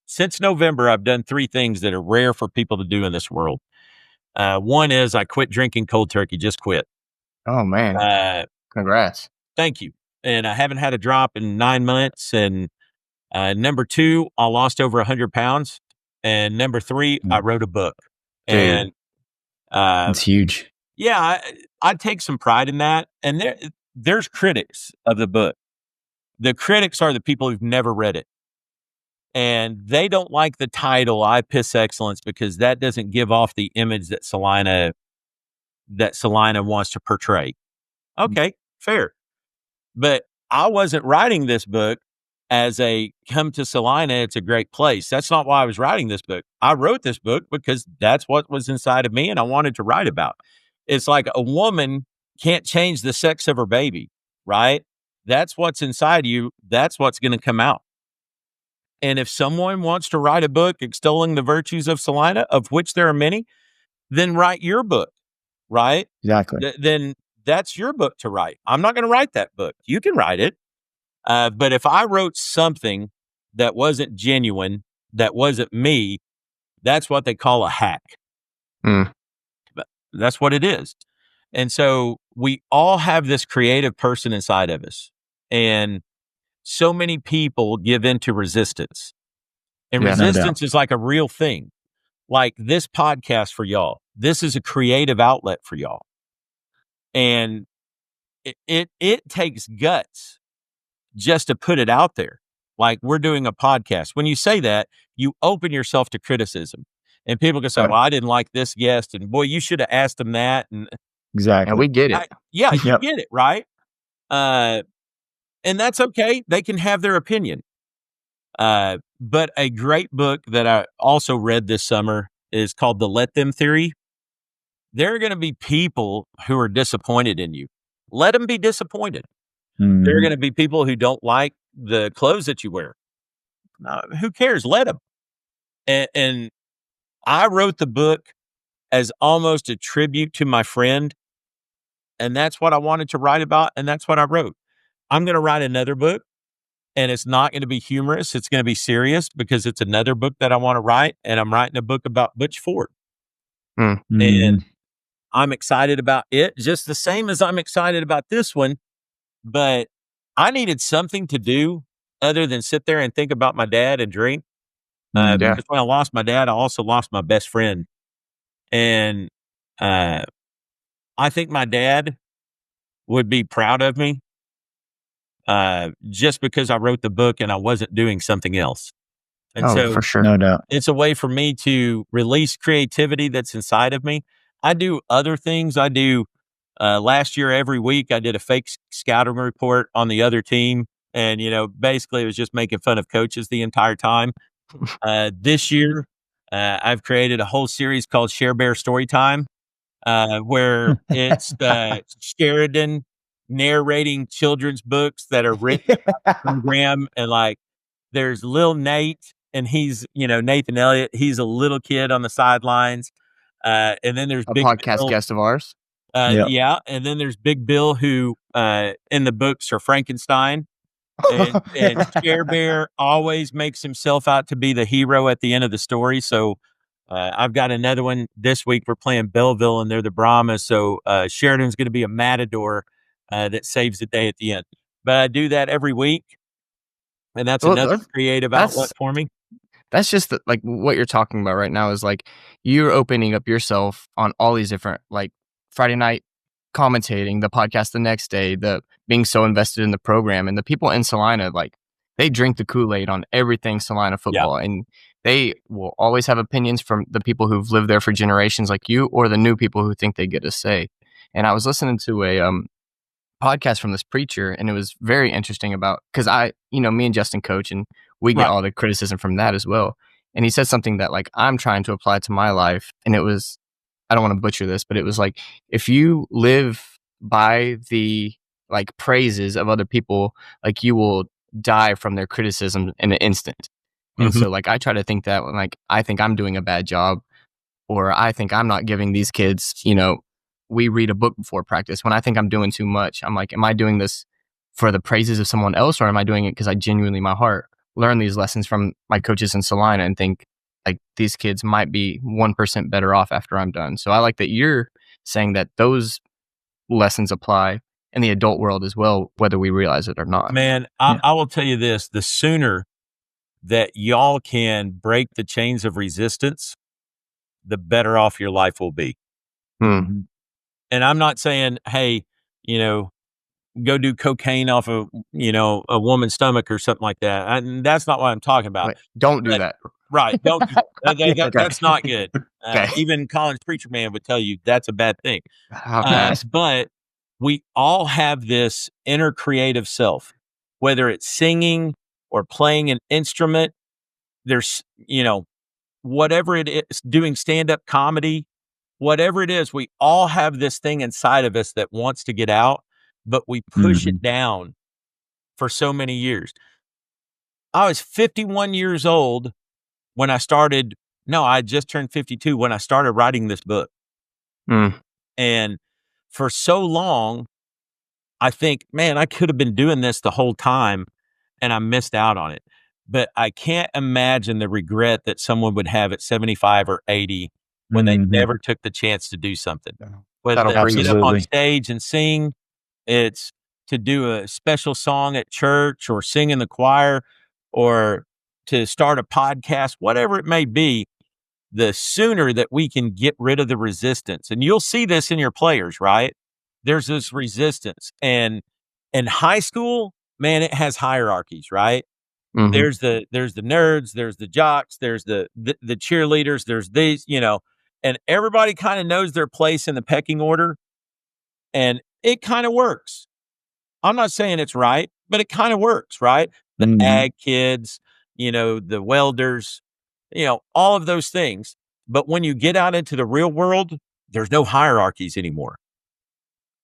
since November, I've done 3 things that are rare for people to do in this world. One is I quit drinking cold turkey, just quit. Oh, man. Congrats. Thank you. And I haven't had a drop in 9 months. And number 2, I lost over 100 pounds. And number 3, I wrote a book. Dude. And It's huge. yeah, I take some pride in that. And there's critics of the book. The critics are the people who've never read it. And they don't like the title, I Piss Excellence, because that doesn't give off the image that Celina wants to portray. Okay, fair. But I wasn't writing this book as a come to Celina, it's a great place. That's not why I was writing this book. I wrote this book because that's what was inside of me and I wanted to write about. It's like a woman can't change the sex of her baby, right? That's what's inside you. That's what's going to come out. And if someone wants to write a book extolling the virtues of Celina, of which there are many, then write your book, right? Exactly. Then that's your book to write. I'm not going to write that book. You can write it. But if I wrote something that wasn't genuine, that wasn't me, that's what they call a hack. Mm. But that's what it is. And so we all have this creative person inside of us. And so many people give into resistance. And Yeah, no resistance is like a real thing. Like this podcast for y'all. This is a creative outlet for y'all. And it takes guts just to put it out there. Like we're doing a podcast. When you say that, you open yourself to criticism. And people can say, Right. well, I didn't like this guest. And boy, you should have asked them that. And Exactly. And we get it. yeah, you Yep. get it, right? And that's okay. They can have their opinion. But a great book that I also read this summer is called The Let Them Theory. There are going to be people who are disappointed in you. Let them be disappointed. Mhm. There are going to be people who don't like the clothes that you wear. Who cares? Let them. And I wrote the book as almost a tribute to my friend. And that's what I wanted to write about. And that's what I wrote. I'm going to write another book. And it's not going to be humorous. It's going to be serious because it's another book that I want to write. And I'm writing a book about Butch Ford. Mm. And I'm excited about it just the same as I'm excited about this one. But I needed something to do other than sit there and think about my dad and drink. Yeah. Because when I lost my dad, I also lost my best friend. And I think my dad would be proud of me just because I wrote the book and I wasn't doing something else. And Oh, so for sure. No doubt. it's a way for me to release creativity that's inside of me. I do other things. I do last year, every week, I did a fake scouting report on the other team. And, basically it was just making fun of coaches the entire time. This year, I've created a whole series called Share Bear Storytime, where it's Sheridan narrating children's books that are written by the program. And like, there's Lil Nate, and he's, Nathan Elliott. He's a little kid on the sidelines. And then there's A Big podcast Bill. guest of ours. Yep. Yeah. And then there's Big Bill, who in the books are Frankenstein. And Share Bear always makes himself out to be the hero at the end of the story. So I've got another one this week. We're playing Belleville, and they're the Brahmas. So Sheridan's going to be a matador that saves the day at the end. But I do that every week. And that's Well, another creative outlet that's- for me. That's just like what you're talking about right now is like you're opening up yourself on all these different, like Friday night commentating, the podcast the next day, the being so invested in the program, and the people in Celina, like they drink the Kool-Aid on everything Celina football, and they will always have opinions from the people who've lived there for generations like you, or the new people who think they get a say. And I was listening to a podcast from this preacher, and it was very interesting about, because me and Justin coach, and we get Right. all the criticism from that as well. And he said something that like I'm trying to apply to my life, and it was, I don't want to butcher this, but it was like, if you live by the like praises of other people, like you will die from their criticism in an instant. And Mhm. so like I try to think that when like I think I'm doing a bad job, or I think I'm not giving these kids, we read a book before practice. When I think I'm doing too much, I'm like, am I doing this for the praises of someone else, or am I doing it because I genuinely, my heart, learn these lessons from my coaches in Celina and think like these kids might be 1% better off after I'm done. So I like that you're saying that those lessons apply in the adult world as well, whether we realize it or not. Man, I will tell you this, the sooner that y'all can break the chains of resistance, the better off your life will be. Hmm. And I'm not saying, hey, go do cocaine off of, a woman's stomach or something like that. That's not what I'm talking about. Like, don't do But- that. Right. Don't do that. That's not good. Okay. Even Collins Preacher Man would tell you that's a bad thing. Okay. But we all have this inner creative self. whether it's singing or playing an instrument, there's, whatever it is, doing stand-up comedy, whatever it is, we all have this thing inside of us that wants to get out, but we push it down for so many years. I was 51 years old when I started. No, I just turned 52 when I started writing this book. And for so long, I think, man, I could have been doing this the whole time and I missed out on it. But I can't imagine the regret that someone would have at 75 or 80 when they never took the chance to do something. Whether they get up on stage and sing, it's to do a special song at church or sing in the choir or to start a podcast, whatever it may be, the sooner that we can get rid of the resistance. And you'll see this in your players, right? There's this resistance. And in high school, man, it has hierarchies, right? There's the nerds, there's the jocks, there's the cheerleaders, there's these, and everybody kind of knows their place in the pecking order. And it kind of works. I'm not saying it's right, but it kind of works, right? The ag kids, the welders, all of those things. But when you get out into the real world, there's no hierarchies anymore.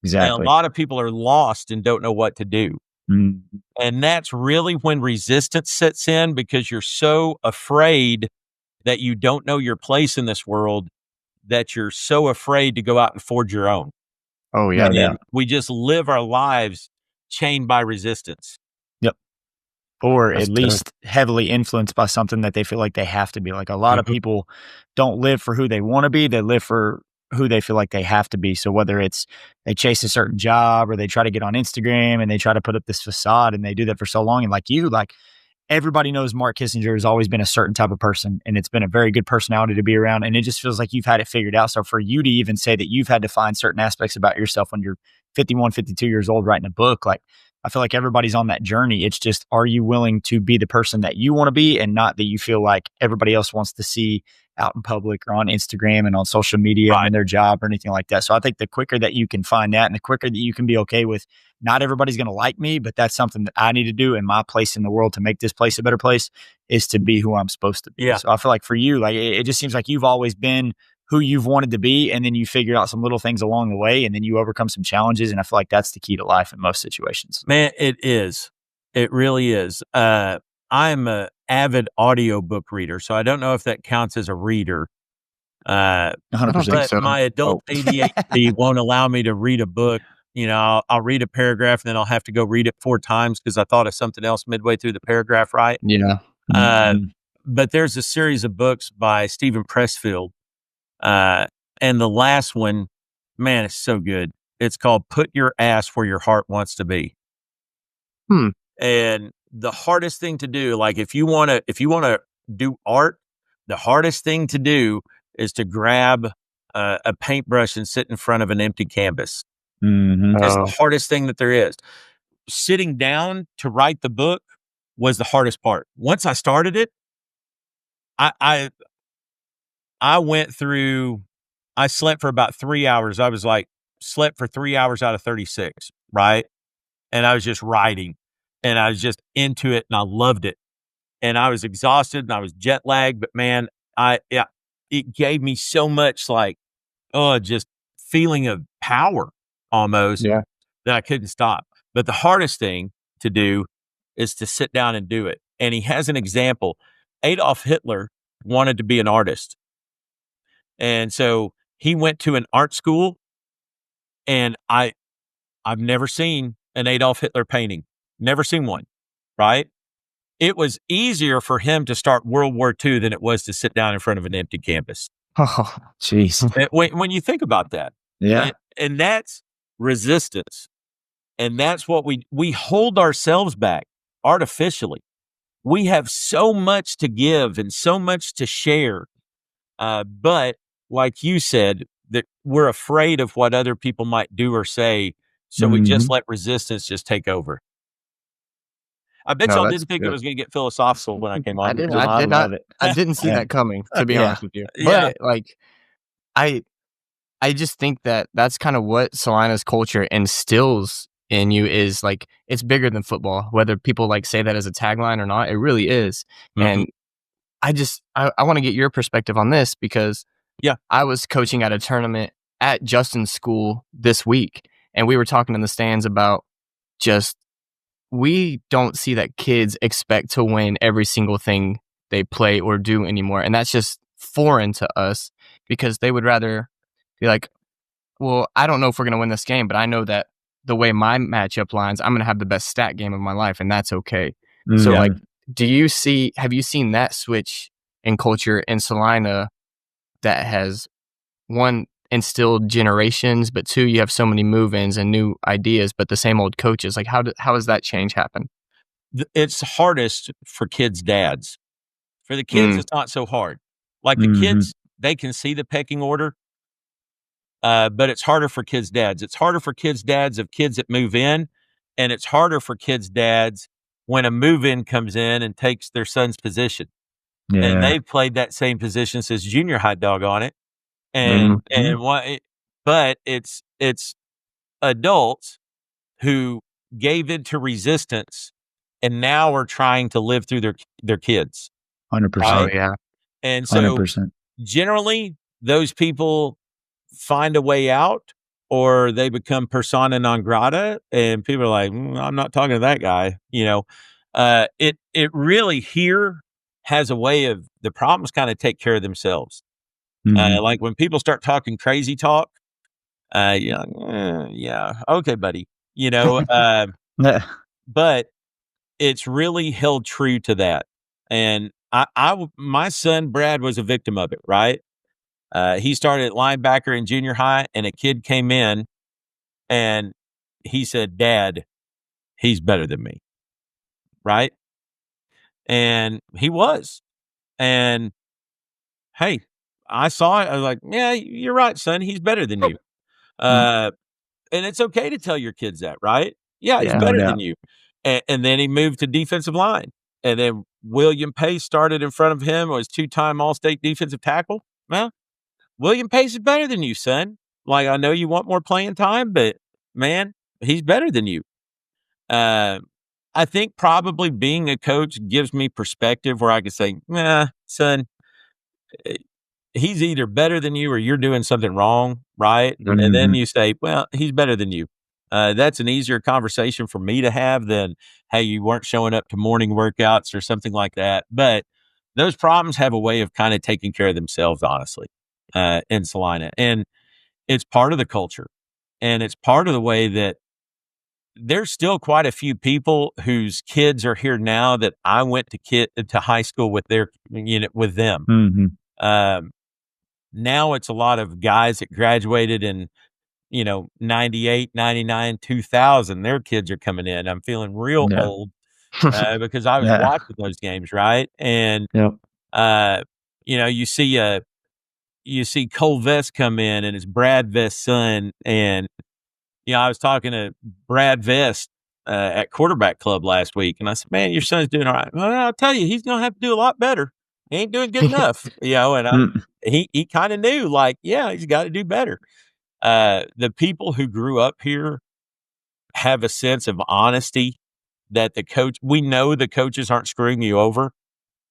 Exactly. And a lot of people are lost and don't know what to do. And that's really when resistance sets in, because you're so afraid that you don't know your place in this world that you're so afraid to go out and forge your own. Oh, yeah. And we just live our lives chained by resistance. Yep. Or at least heavily influenced by something that they feel like they have to be. Like a lot of people don't live for who they want to be. They live for who they feel like they have to be. So whether it's they chase a certain job or they try to get on Instagram and they try to put up this facade, and they do that for so long. And like everybody knows Mark Kissinger has always been a certain type of person, and it's been a very good personality to be around. And it just feels like you've had it figured out. So for you to even say that you've had to find certain aspects about yourself when you're 51, 52 years old writing a book, like I feel like everybody's on that journey. It's just, are you willing to be the person that you want to be and not that you feel like everybody else wants to see out in public or on Instagram and on social media and in their job or anything like that. So I think the quicker that you can find that and the quicker that you can be okay with not everybody's going to like me, but that's something that I need to do in my place in the world to make this place a better place, is to be who I'm supposed to be. Yeah. So I feel like for you, like it just seems like you've always been who you've wanted to be, and then you figure out some little things along the way, and then you overcome some challenges. And I feel like that's the key to life in most situations. Man, it is. It really is. I'm an avid audiobook reader, so I don't know if that counts as a reader. 100%. But so. my adult ADHD won't allow me to read a book. I'll read a paragraph and then I'll have to go read it 4 times because I thought of something else midway through the paragraph, right? Yeah. But there's a series of books by Stephen Pressfield. And the last one, man, it's so good. It's called Put Your Ass Where Your Heart Wants to Be. And the hardest thing to do, like if you want to do art, the hardest thing to do is to grab a paintbrush and sit in front of an empty canvas. That's the hardest thing that there is. Sitting down to write the book was the hardest part. Once I started it, I slept for about 3 hours. I was like, slept for 3 hours out of 36, right? And I was just writing, and I was just into it, and I loved it. And I was exhausted, and I was jet lagged, but man, it gave me so much just feeling of power almost that I couldn't stop. But the hardest thing to do is to sit down and do it. And he has an example. Adolf Hitler wanted to be an artist. And so he went to an art school, and I've never seen an Adolf Hitler painting. Never seen one, right? It was easier for him to start World War II than it was to sit down in front of an empty canvas. Oh, jeez. When you think about that. Yeah. And that's resistance. And that's what we hold ourselves back artificially. We have so much to give and so much to share. But like you said, that we're afraid of what other people might do or say. So we just let resistance just take over. I bet y'all didn't think it was going to get philosophical when I came on. I didn't see that coming, to be honest with you. But I just think that that's kind of what Celina's culture instills in you is like, it's bigger than football, whether people like say that as a tagline or not, it really is. And I want to get your perspective on this because Yeah. I was coaching at a tournament at Justin's school this week, and we were talking in the stands about just, we don't see that kids expect to win every single thing they play or do anymore. And that's just foreign to us because they would rather be like, well, I don't know if we're going to win this game, but I know that the way my matchup lines, I'm going to have the best stat game of my life, and that's okay. So, Yeah. like, have you seen that switch in culture in Celina that has, one, instilled generations, but two, you have so many move-ins and new ideas, but the same old coaches? Like, how has that change happened? It's hardest for kids' dads. For the kids, it's not so hard. Like the kids, they can see the pecking order, but it's harder for kids' dads. It's harder for kids' dads of kids that move in, and it's harder for kids' dads when a move-in comes in and takes their son's position. Yeah. And they've played that same position since junior high, doggone it. And but it's adults who gave into resistance and now are trying to live through their kids. 100%. Oh, yeah. And so 100%. generally those people find a way out, or they become persona non grata, and people are like, I'm not talking to that guy. It really here has a way of the problems kind of take care of themselves. Like when people start talking crazy talk, you're like, yeah, okay, buddy, but it's really held true to that. And my son Brad was a victim of it, right? He started at linebacker in junior high, and a kid came in and he said, Dad, he's better than me. Right. And he was. And hey, I saw it. I was like, yeah, you're right, son. He's better than you. And it's okay to tell your kids that, right? Yeah, he's Yeah. better No than doubt. you. And then he moved to defensive line. And then William Pace started in front of him, was 2-time All-State defensive tackle. Well, William Pace is better than you, son. Like, I know you want more playing time, but man, he's better than you. I think probably being a coach gives me perspective where I can say, nah, son, he's either better than you or you're doing something wrong, right? And then you say, well, he's better than you. That's an easier conversation for me to have than, hey, you weren't showing up to morning workouts or something like that. But those problems have a way of kind of taking care of themselves, honestly, in Celina. And it's part of the culture. And it's part of the way that there's still quite a few people whose kids are here now that I went to high school with with them. Now it's a lot of guys that graduated in, 98, 99, 2000. Their kids are coming in. I'm feeling real old because I was watching those games, right? And you see Cole Vest come in, and it's Brad Vest's son. And I was talking to Brad Vest at quarterback club last week, and I said, man, your son's doing all right. Well, I'll tell you, he's going to have to do a lot better. He ain't doing good enough, and he kind of knew, like, yeah, he's got to do better. The people who grew up here have a sense of honesty that we know the coaches aren't screwing you over.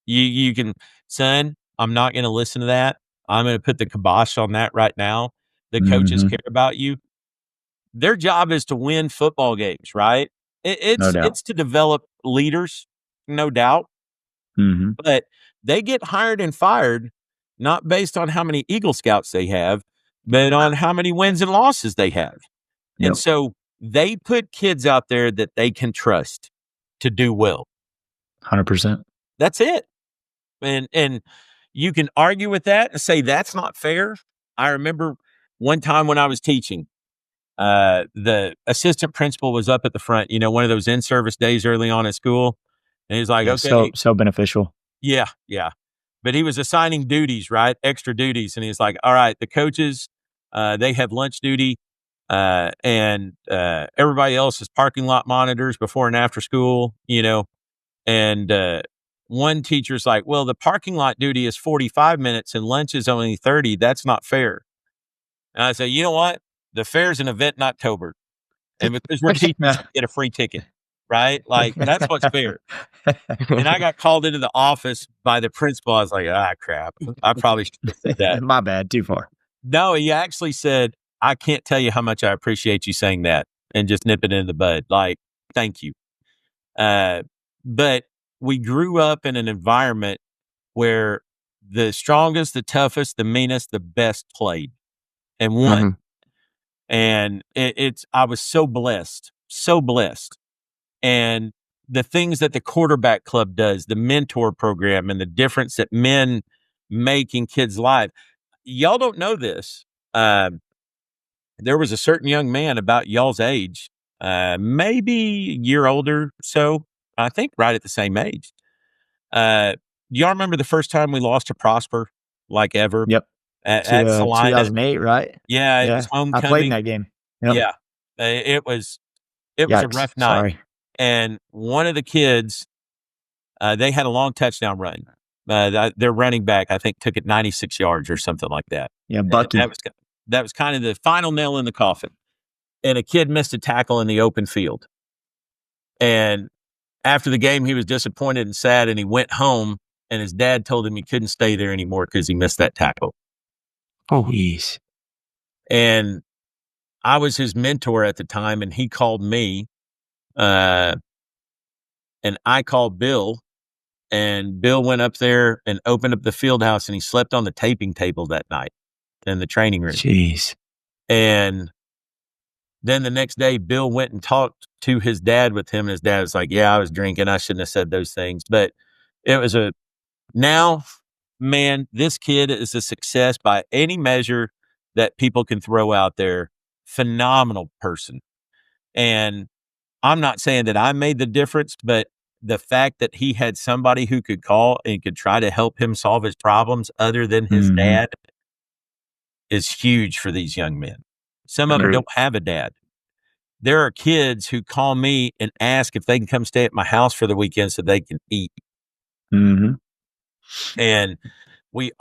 You can, son, I'm not going to listen to that. I'm going to put the kibosh on that right now. The coaches care about you. Their job is to win football games, right? No doubt. It's to develop leaders, no doubt. But they get hired and fired not based on how many Eagle Scouts they have, but on how many wins and losses they have. And so they put kids out there that they can trust to do well. 100%. That's it. And you can argue with that and say that's not fair. I remember one time when I was teaching, the assistant principal was up at the front, one of those in-service days early on at school. And he's like, okay. So beneficial. Yeah. But he was assigning duties, right? Extra duties. And he's like, all right, the coaches, they have lunch duty. And everybody else is parking lot monitors before and after school, and one teacher's like, well, the parking lot duty is 45 minutes and lunch is only 30. That's not fair. And I say, you know what? The fair's an event in October. And because we're teachers, you get a free ticket, right? Like, that's what's fair. And I got called into the office by the principal. I was like, crap. I probably should have said that. My bad. Too far. No, he actually said, I can't tell you how much I appreciate you saying that, and just nip it in the bud. Like, thank you. But we grew up in an environment where the strongest, the toughest, the meanest, the best played and won. And I was so blessed. And the things that the quarterback club does, the mentor program, and the difference that men make in kids' lives. Y'all don't know this. There was a certain young man about y'all's age, maybe a year older, so I think right at the same age. Y'all remember the first time we lost to Prosper, like ever? Yep. At Celina? 2008, right? Yeah, it was homecoming. I played in that game. Yep. Yeah, it was a rough night. Sorry. And one of the kids, they had a long touchdown run. Their running back, I think, took it 96 yards or something like that. Yeah, Bucky. That was kind of the final nail in the coffin. And a kid missed a tackle in the open field. And after the game, he was disappointed and sad, and he went home, and his dad told him he couldn't stay there anymore because he missed that tackle. Oh, jeez. And I was his mentor at the time, and he called me, and I called Bill, and Bill went up there and opened up the field house, and he slept on the taping table that night in the training room. Jeez. And then the next day, Bill went and talked to his dad with him, and his dad was like, yeah, I was drinking. I shouldn't have said those things. But it was now, man, this kid is a success by any measure that people can throw out there. Phenomenal person. And I'm not saying that I made the difference, but the fact that he had somebody who could call and could try to help him solve his problems other than his dad is huge for these young men. Some of them don't have a dad. There are kids who call me and ask if they can come stay at my house for the weekend so they can eat. And we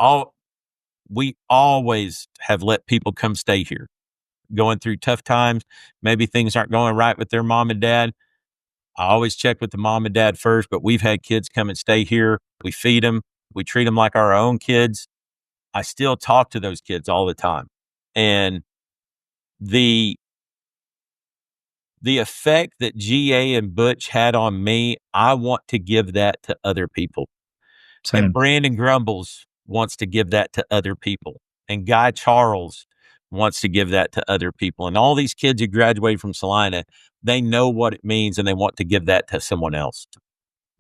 always have let people come stay here. Going through tough times, maybe things aren't going right with their mom and dad. I always check with the mom and dad first, but we've had kids come and stay here. We feed them. We treat them like our own kids. I still talk to those kids all the time. And the effect that GA and Butch had on me, I want to give that to other people. Same. And Brandon Grumbles wants to give that to other people. And Guy Charles wants to give that to other people. And all these kids who graduated from Celina, they know what it means and they want to give that to someone else.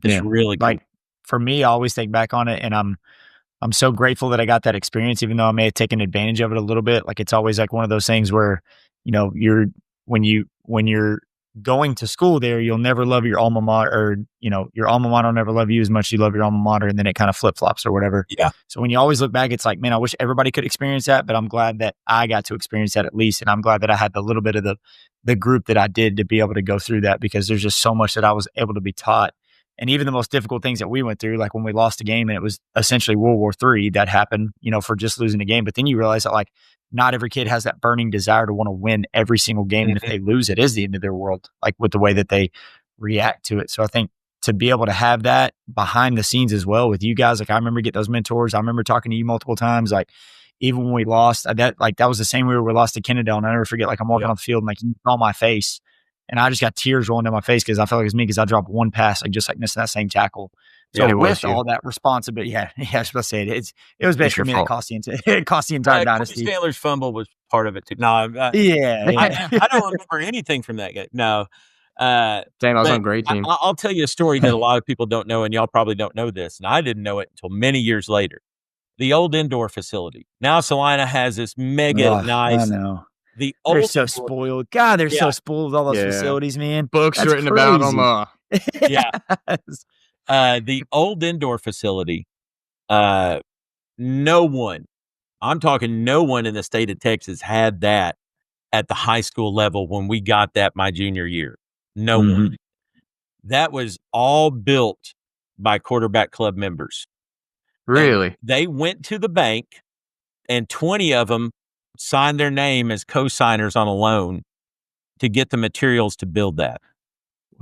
It's really cool. Like, for me, I always think back on it, and I'm so grateful that I got that experience, even though I may have taken advantage of it a little bit. Like, it's always like one of those things where, when you're going to school there, you'll never love your alma mater, or, your alma mater will never love you as much as you love your alma mater. And then it kind of flip flops or whatever. Yeah. So when you always look back, it's like, man, I wish everybody could experience that, but I'm glad that I got to experience that at least. And I'm glad that I had the little bit of the group that I did to be able to go through that, because there's just so much that I was able to be taught. And even the most difficult things that we went through, like when we lost a game and it was essentially World War III, that happened, for just losing a game. But then you realize that, like, not every kid has that burning desire to want to win every single game. And if they lose, it is the end of their world, like with the way that they react to it. So I think to be able to have that behind the scenes as well with you guys, like I remember getting those mentors. I remember talking to you multiple times, like even when we lost, that was the same year we lost to Kennedale. And I never forget, like I'm walking on the field and like you saw my face. And I just got tears rolling down my face because I felt like it was me, because I dropped one pass, like just like missing that same tackle. So with all that responsibility, I was supposed to say it was basically me that cost the entire dynasty. Taylor's fumble was part of it too. No, I don't remember anything from that game. No. Damn, I was on a great team. I'll tell you a story that a lot of people don't know, and y'all probably don't know this, and I didn't know it until many years later. The old indoor facility. Now Celina has this mega nice. I know. They're so spoiled. God, they're so spoiled with all those facilities, man. Books That's written crazy. about them. The old indoor facility, no one in the state of Texas had that at the high school level when we got that my junior year. No one. That was all built by quarterback club members. Really? And they went to the bank, and 20 of them signed their name as co-signers on a loan to get the materials to build that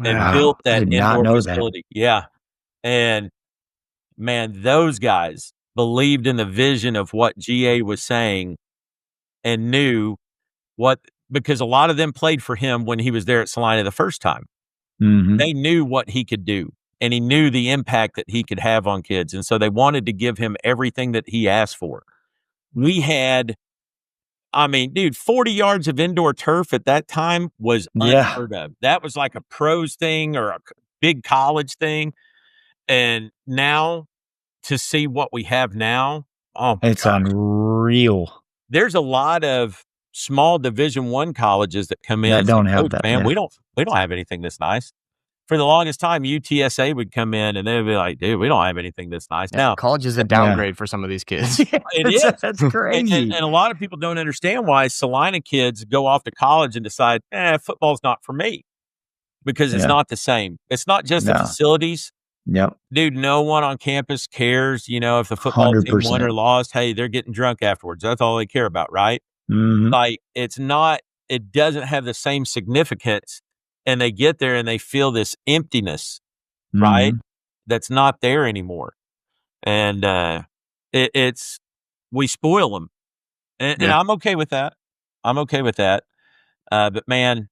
and Wow. built I that did not indoor know that. facility. Yeah. And man, those guys believed in the vision of what GA was saying and knew because a lot of them played for him when he was there at Celina the first time. Mhm. They knew what he could do, and he knew the impact that he could have on kids. And so they wanted to give him everything that he asked for. We had, 40 yards of indoor turf at that time was Yeah. unheard of. That was like a pros thing or a big college thing. And now to see what we have now, oh my It's gosh. unreal. There's a lot of small Division I colleges that come in That and say, don't have "Coach, that, man, yeah. we don't have anything this nice." For the longest time, UTSA would come in and they'd be like, "Dude, we don't have anything this nice." Yeah, Now, college is a downgrade for some of these kids. it is. That's And, crazy. and a lot of people don't understand why Celina kids go off to college and decide, football's not for me because it's Yeah. not the same. It's not just the No. facilities. Yep. Dude, no one on campus cares, if the football team won 100%. or lost. Hey, they're getting drunk afterwards. That's all they care about, right? Mhm. Like, it doesn't have the same significance. And they get there and they feel this emptiness, right? Mhm. That's not there anymore. And we spoil them. And Yeah. I'm okay with that. I'm okay with that. But man,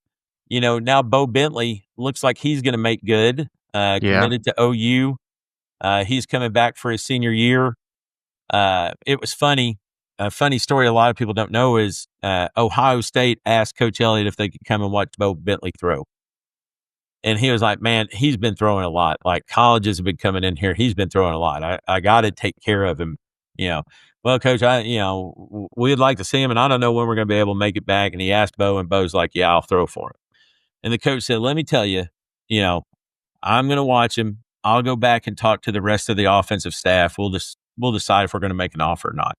now Bo Bentley looks like he's going to make good. Yeah. Committed to OU. He's coming back for his senior year. It was funny. A funny story a lot of people don't know is Ohio State asked Coach Elliott if they could come and watch Bo Bentley throw. And he was like, man, he's been throwing a lot. Like colleges have been coming in here. He's been throwing a lot. I got to take care of him. Well, Coach, we'd like to see him, and I don't know when we're going to be able to make it back. And he asked Bo, and Bo's like, yeah, I'll throw for him. And the coach said, let me tell you, I'm going to watch him. I'll go back and talk to the rest of the offensive staff. We'll decide if we're going to make an offer or not.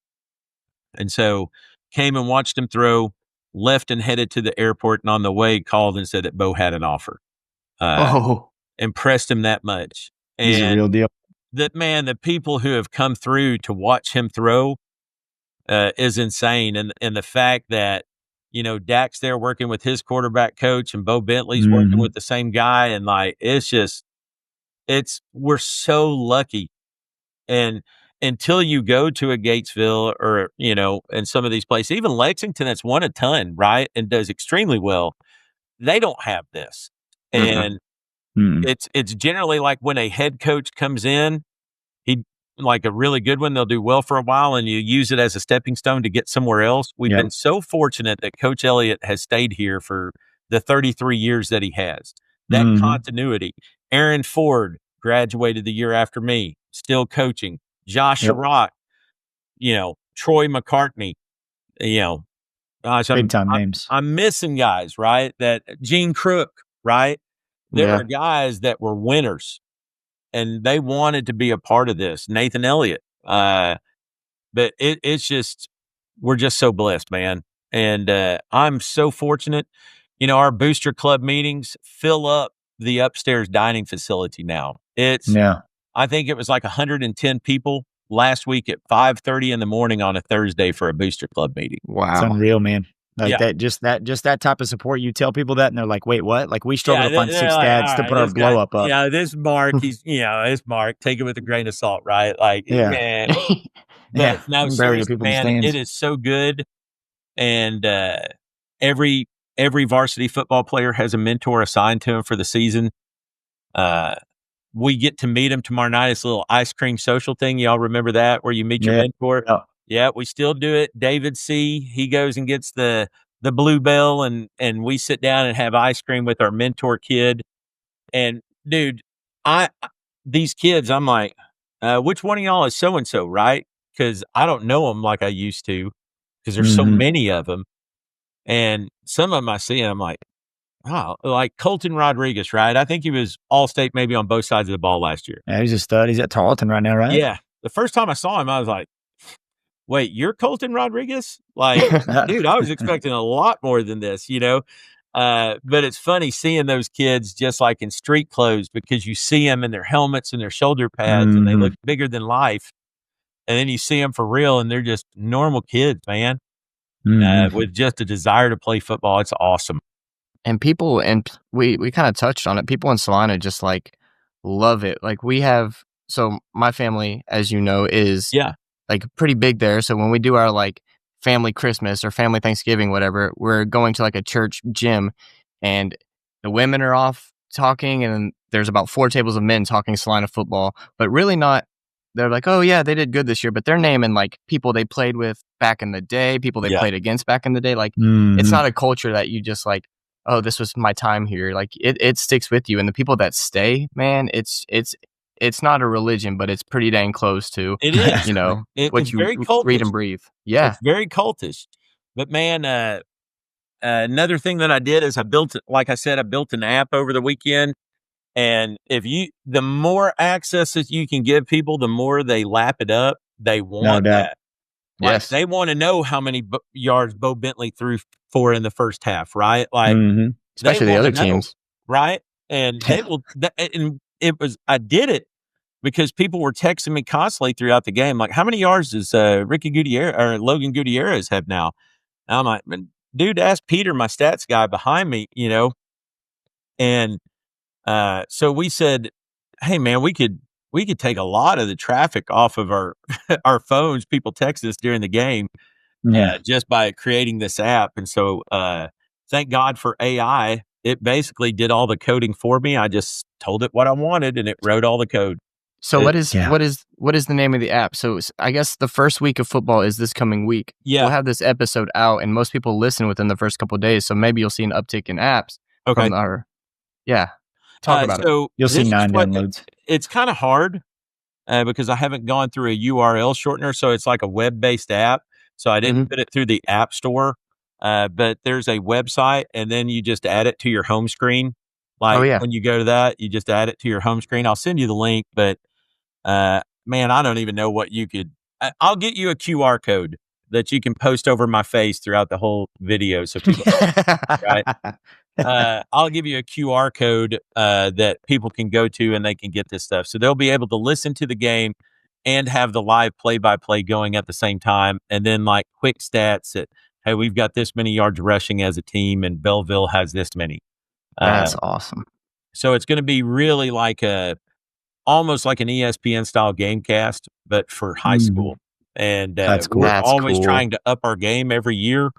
And so came and watched him throw, left and headed to the airport, and on the way called and said that Bo had an offer. Impressed him that much. He's a And real deal. the people who have come through to watch him throw is insane. And the fact that, Dak's there working with his quarterback coach and Bo Bentley's working Mhm. with the same guy. And like, we're so lucky. And until you go to a Gatesville or, and some of these places, even Lexington that's won a ton, right? And does extremely well. They don't have this. And Mm. it's generally like when a head coach comes in, he like a really good one, they'll do well for a while and you use it as a stepping stone to get somewhere else. We've Yep. been so fortunate that Coach Elliott has stayed here for the 33 years that he has. That Mhm. continuity. Aaron Ford graduated the year after me, still coaching. Josh Yep. Sherrock, Troy McCartney, gosh, Big time names. I'm missing guys, right? That Gene Crook, right? There Yeah. are guys that were winners and they wanted to be a part of this. Nathan Elliott. But it's just, we're just so blessed, man. And I'm so fortunate. Our booster club meetings fill up the upstairs dining facility now. Yeah. I think it was like 110 people last week at 5:30 in the morning on a Thursday for a booster club meeting. It's Wow. unreal, man. Like Yeah. that type of support. You tell people that and they're like, wait, what? Like we struggle to find they're 6 like, dads "All to right, put our this blow guy- up up. Yeah, this Mark, it's Mark. Take it with a grain of salt, right? Like, Yeah. man. Yeah. But no, You can barely get seriously, people in the man, stands. it is so good. And every varsity football player has a mentor assigned to him for the season. We get to meet him tomorrow night. It's a little ice cream social thing. Y'all remember that where you meet your Yeah. mentor? Yeah. Yeah, we still do it. David C. He goes and gets the bluebell and we sit down and have ice cream with our mentor kid. And dude, these kids, I'm like, which one of y'all is so and so, right? Because I don't know them like I used to, because there's so Mhm. many of them. And some of them I see, and I'm like, wow, like Colton Rodriguez, right? I think he was All-State maybe on both sides of the ball last year. Yeah, he's a stud. He's at Tarleton right now, right? Yeah. The first time I saw him, I was like, wait, you're Colton Rodriguez? Like, dude, I was expecting a lot more than this, but it's funny seeing those kids just like in street clothes because you see them in their helmets and their shoulder pads and they Mhm. look bigger than life. And then you see them for real and they're just normal kids, man, Mhm. with just a desire to play football. It's awesome. And people, and we kind of touched on it. People in Celina just like love it. Like so my family, as you know, is Yeah. like pretty big there. So when we do our like family Christmas or family Thanksgiving, whatever, we're going to like a church gym, and the women are off talking, and then there's about 4 tables of men talking Celina football, but really not. They're like, oh yeah, they did good this year, but they're naming like people they played with back in the day, people they Yeah. played against back in the day. Like Mhm. it's not a culture that you just like, oh, this was my time here. Like it sticks with you, and the people that stay, man, it's not a religion, but it's pretty dang close to, It is. you know, what It's you very read cultish. and breathe. Yeah. It's very cultish. But man, another thing that I did is I built an app over the weekend. And the more access that you can give people, the more they lap it up. They want doubt. that. Like Yes. they want to know how many yards Bo Bentley threw for in the first half, right? Like Mhm. Especially they the wanna other know, teams. right? And they will. And I did it because people were texting me constantly throughout the game, like, how many yards does Ricky Gutierrez or Logan Gutierrez have now? And I'm like, dude, ask Peter, my stats guy behind me, and so we said, hey man, we could take a lot of the traffic off of our our phones. People text us during the game Yeah. just by creating this app. And so thank God for AI. It basically did all the coding for me. I just told it what I wanted and it wrote all the code. So It- what is the name of the app? So I guess the first week of football is this coming week. Yeah. We'll have this episode out, and most people listen within the first couple of days. So maybe you'll see an uptick in apps Okay. from our, yeah. Talk about it. So You'll see this is 9 what- downloads. It's kind of hard because I haven't gone through a URL shortener. So it's like a web-based app. So I didn't put it through the app store. But there's a website, and then you just add it to your home screen. Like yeah. when you go to that, you just add it to your home screen. I'll send you the link, but man, I don't even know what you could. I'll get you a QR code that you can post over my face throughout the whole video. So people, right? I'll give you a QR code that people can go to and they can get this stuff. So they'll be able to listen to the game and have the live play-by-play going at the same time. And then like quick stats that, hey, we've got this many yards rushing as a team and Belleville has this many. That's awesome. So it's going to be really like almost like an ESPN style game cast, but for high school. And That's cool. we're That's always cool. trying to up our game every year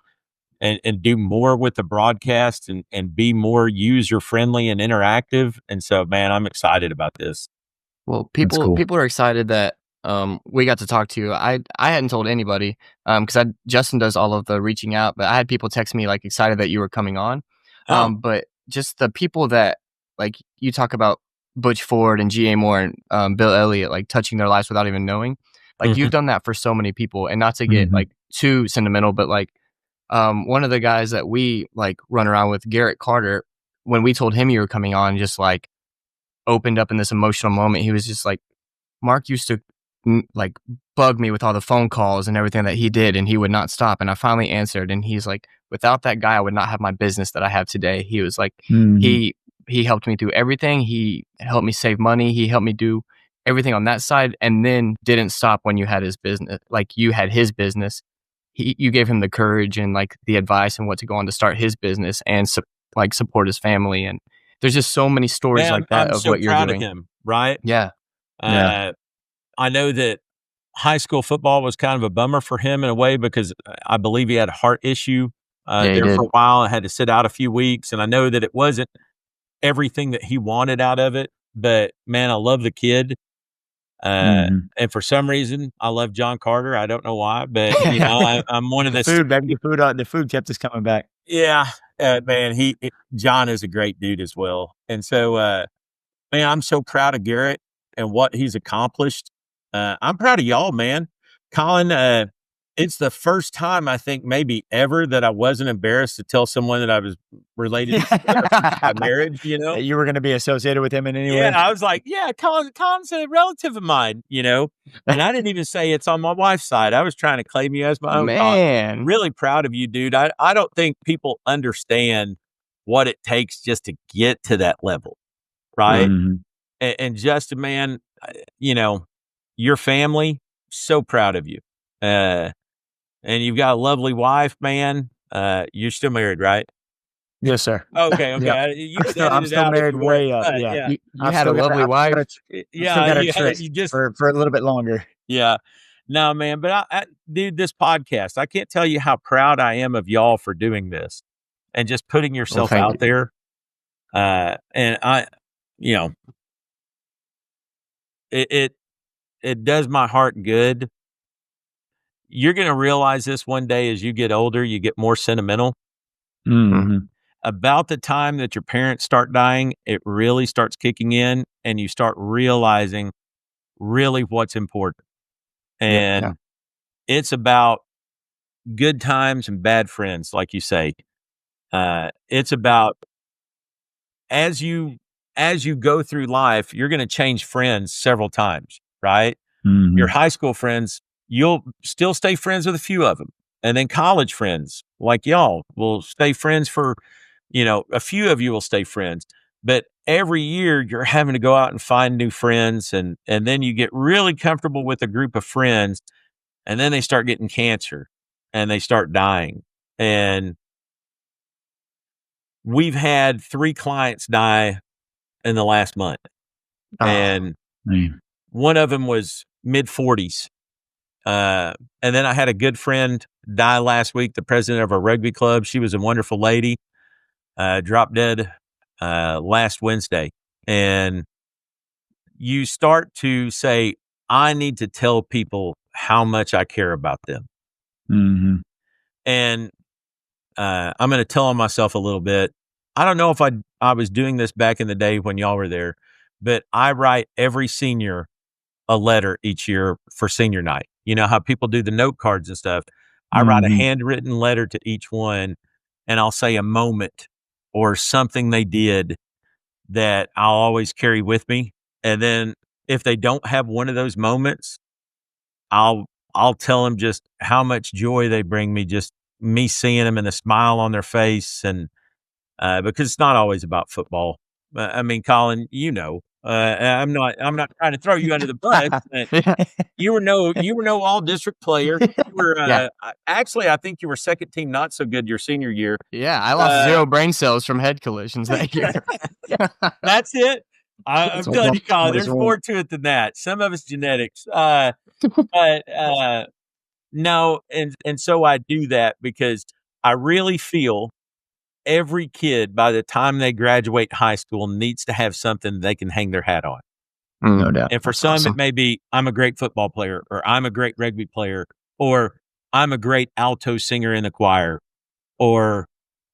and do more with the broadcast and be more user friendly and interactive. And so, man, I'm excited about this. Well, cool. people are excited that we got to talk to you. I hadn't told anybody because Justin does all of the reaching out, but I had people text me like excited that you were coming on. But just the people that like you talk about Butch Ford and G.A. Moore and Bill Elliott like touching their lives without even knowing. Like you've done that for so many people, and not to get like too sentimental, but like one of the guys that we like run around with, Garrett Carter, when we told him you were coming on, just like opened up in this emotional moment. He was just like, Mark used to like bug me with all the phone calls and everything that he did, and he would not stop. And I finally answered, and he's like, without that guy, I would not have my business that I have today. He was like, he helped me through everything. He helped me save money. He helped me do everything on that side, and then didn't stop when you had his business. Like you had his business. You gave him the courage and like the advice and what to go on to start his business and like support his family. And there's just so many stories Man, like that I'm of so what you're proud doing. of him, right? Yeah. I know that high school football was kind of a bummer for him in a way because I believe he had a heart issue Yeah, he there did. for a while and had to sit out a few weeks. And I know that it wasn't everything that he wanted out of it, but man, I love the kid. And for some reason, I love John Carter. I don't know why, but you know, I'm one of the food, baby. The food kept us coming back. Yeah, man, John is a great dude as well. And so, man, I'm so proud of Garrett and what he's accomplished. I'm proud of y'all, man. Colin, it's the first time I think maybe ever that I wasn't embarrassed to tell someone that I was related to by marriage, you know? That you were going to be associated with him in any way? Yeah, I was like, yeah, Colin's a relative of mine, you know? And I didn't even say it's on my wife's side. I was trying to claim you as my own. Man. Really proud of you, dude. I don't think people understand what it takes just to get to that level, right? And Justin, man, you know, your family, so proud of you. And you've got a lovely wife, man. You're still married, right? Yes, sir. Okay. Yeah. You can I'm edit it still out if married you want. way up. But Yeah. yeah. You I've had a still got lovely wife. Yeah. a trick You just, for a little bit longer. yeah. No, man. But dude, this podcast, I can't tell you how proud I am of y'all for doing this and just putting Well, yourself thank out you. there. And you know, it does my heart good. You're going to realize this one day as you get older, you get more sentimental. Mm-hmm. About the time that your parents start dying, it really starts kicking in and you start realizing really what's important. And Yeah. it's about good times and bad friends, like you say. It's about as you go through life, you're going to change friends several times, right? Mm-hmm. Your high school friends, you'll still stay friends with a few of them. And then college friends like y'all will stay friends for, a few of you will stay friends. But every year you're having to go out and find new friends. And then you get really comfortable with a group of friends. And then they start getting cancer and they start dying. And we've had 3 clients die in the last month. And Man. one of them was mid 40s. And then I had a good friend die last week, the president of our rugby club. She was a wonderful lady, dropped dead last Wednesday. And you start to say, I need to tell people how much I care about them. Mm-hmm. And I'm going to tell on myself a little bit. I don't know if I was doing this back in the day when y'all were there, but I write every senior a letter each year for senior night. You know how people do the note cards and stuff. I write a handwritten letter to each one, and I'll say a moment or something they did that I'll always carry with me. And then if they don't have one of those moments, I'll tell them just how much joy they bring me, just me seeing them and the smile on their face. And because it's not always about football. I mean, Colin, I'm not trying to throw you under the bus. But you were no all district player. You were actually, I think you were second team, not so good your senior year. Yeah, I lost 0 brain cells from head collisions that year. That's it. I'm telling you, Colin, there's wrong. more to it than that. Some of it's genetics. But no, and so I do that because I really feel every kid by the time they graduate high school needs to have something they can hang their hat on. No doubt. And for That's some, awesome. it may be, I'm a great football player, or I'm a great rugby player, or I'm a great alto singer in the choir, or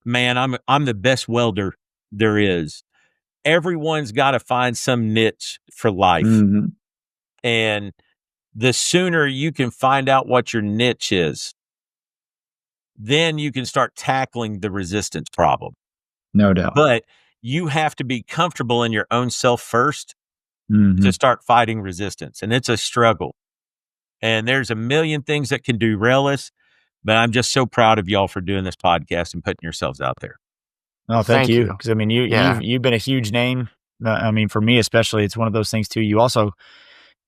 man, I'm the best welder there is. Everyone's got to find some niche for life. Mm-hmm. And the sooner you can find out what your niche is, then you can start tackling the resistance problem. No doubt. But you have to be comfortable in your own self first Mm-hmm. to start fighting resistance. And it's a struggle. And there's a million things that can derail us. But I'm just so proud of y'all for doing this podcast and putting yourselves out there. Oh, thank you. you. Because I mean, Yeah. you've been a huge name. I mean, for me especially, it's one of those things too. You also,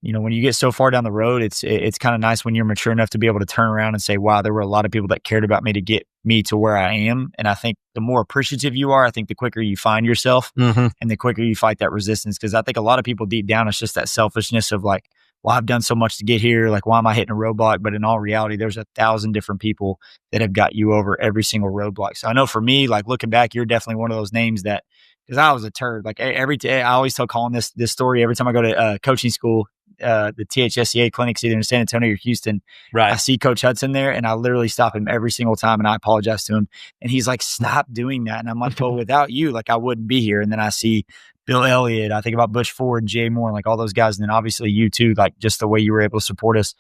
when you get so far down the road, it's kind of nice when you're mature enough to be able to turn around and say, "Wow, there were a lot of people that cared about me to get me to where I am." And I think the more appreciative you are, I think the quicker you find yourself, and the quicker you fight that resistance. Because I think a lot of people deep down, it's just that selfishness of like, well, I've done so much to get here. Like, why am I hitting a roadblock? But in all reality, there's 1,000 different people that have got you over every single roadblock. So I know for me, like looking back, you're definitely one of those names that, because I was a turd. Like every day, I always tell Colin this story every time I go to coaching school, the THSCA clinics, either in San Antonio or Houston. Right. I see Coach Hudson there, and I literally stop him every single time, and I apologize to him. And he's like, "Stop doing that." And I'm like, "Well, without you, like I wouldn't be here." And then I see Bill Elliott, I think about Butch Ford, Jay Moore, like all those guys. And then obviously you too, like just the way you were able to support us,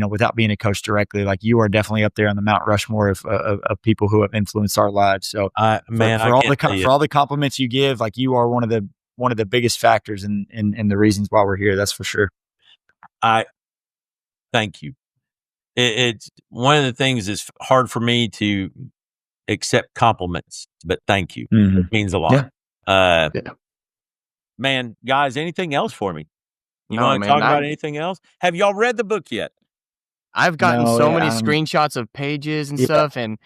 without being a coach directly, like you are definitely up there on the Mount Rushmore of people who have influenced our lives. So for all the compliments you give, like you are one of the biggest factors in the reasons why we're here. That's for sure. I thank you. It's one of the things that's hard for me to accept compliments, but thank you. Mm-hmm. It means a lot. Yeah. Man, guys, anything else for me? You No, want to man, talk about anything else? Have y'all read the book yet? I've gotten No, so yeah, many screenshots of pages and Yeah. stuff, and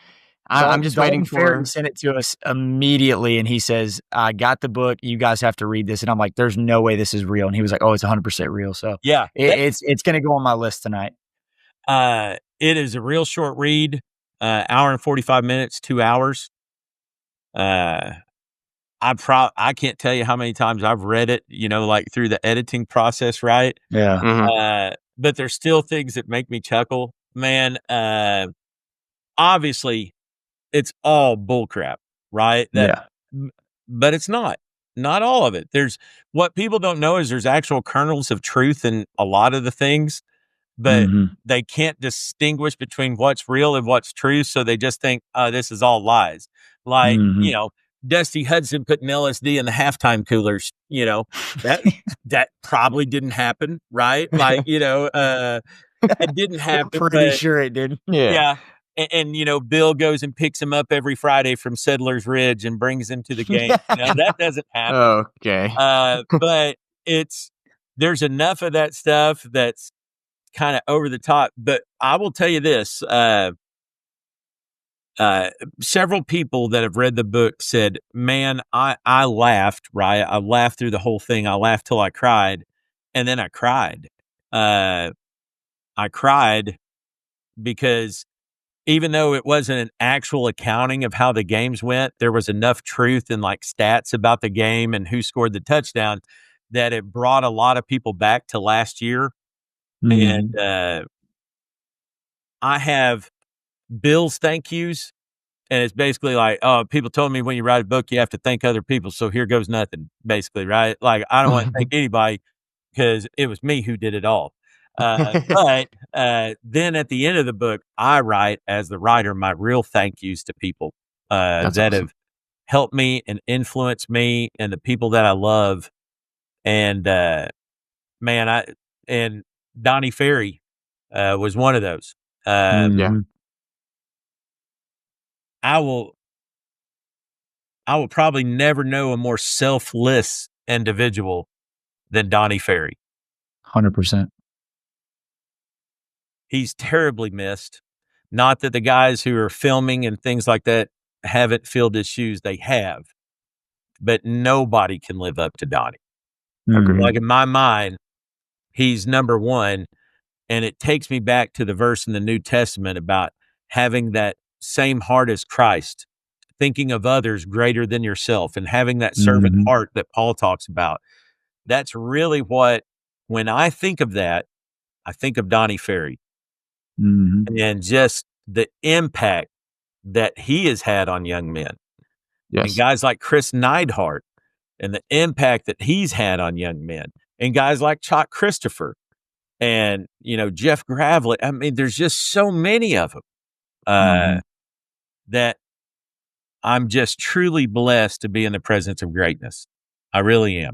I'm just waiting for. Ferry sent it to us immediately, and he says, "I got the book. You guys have to read this." And I'm like, "There's no way this is real." And he was like, "Oh, it's 100% real." So Yeah, it's going to go on my list tonight. it is a real short read, hour and 45 minutes, 2 hours. I can't tell you how many times I've read it, like through the editing process, right? Yeah. Mhm. But there's still things that make me chuckle, man. Obviously, it's all bullcrap, right? Yeah. But it's not all of it. There's what people don't know is there's actual kernels of truth in a lot of the things, but Mhm. they can't distinguish between what's real and what's true. So they just think, this is all lies. Like, Mhm. Dusty Hudson putting LSD in the halftime coolers, that probably didn't happen, right? Like, it didn't happen. Pretty But sure it did. yeah. And Bill goes and picks him up every Friday from Settlers Ridge and brings him to the game. That doesn't happen. Okay. But there's enough of that stuff that's kind of over the top. But I will tell you this, several people that have read the book said, man, I laughed, right? I laughed through the whole thing. I laughed till I cried. And then I cried. I cried because even though it wasn't an actual accounting of how the games went, there was enough truth and like stats about the game and who scored the touchdown that it brought a lot of people back to last year. Mhm. And I have Bill's thank yous. And it's basically like, oh, people told me when you write a book, you have to thank other people. So here goes nothing, basically, right? Like, I don't want to thank anybody because it was me who did it all. But then at the end of the book, I write as the writer my real thank yous to people That's that awesome. have helped me and influenced me and the people that I love. And man, and Donnie Ferry was one of those. Yeah. Mhm. I will probably never know a more selfless individual than Donnie Ferry. 100%. He's terribly missed. Not that the guys who are filming and things like that haven't filled his shoes. They have. But nobody can live up to Donnie. Agreed. Mhm. Like in my mind, he's number one. And it takes me back to the verse in the New Testament about having that same heart as Christ, thinking of others greater than yourself, and having that servant Mhm. heart that Paul talks about. That's really what, when I think of that, I think of Donnie Ferry Mhm. and just the impact that he has had on young men. And Yes. guys like Chris Neidhart and the impact that he's had on young men. And guys like Chuck Christopher and, Jeff Gravlett. I mean, there's just so many of them Mhm. that I'm just truly blessed to be in the presence of greatness. I really am.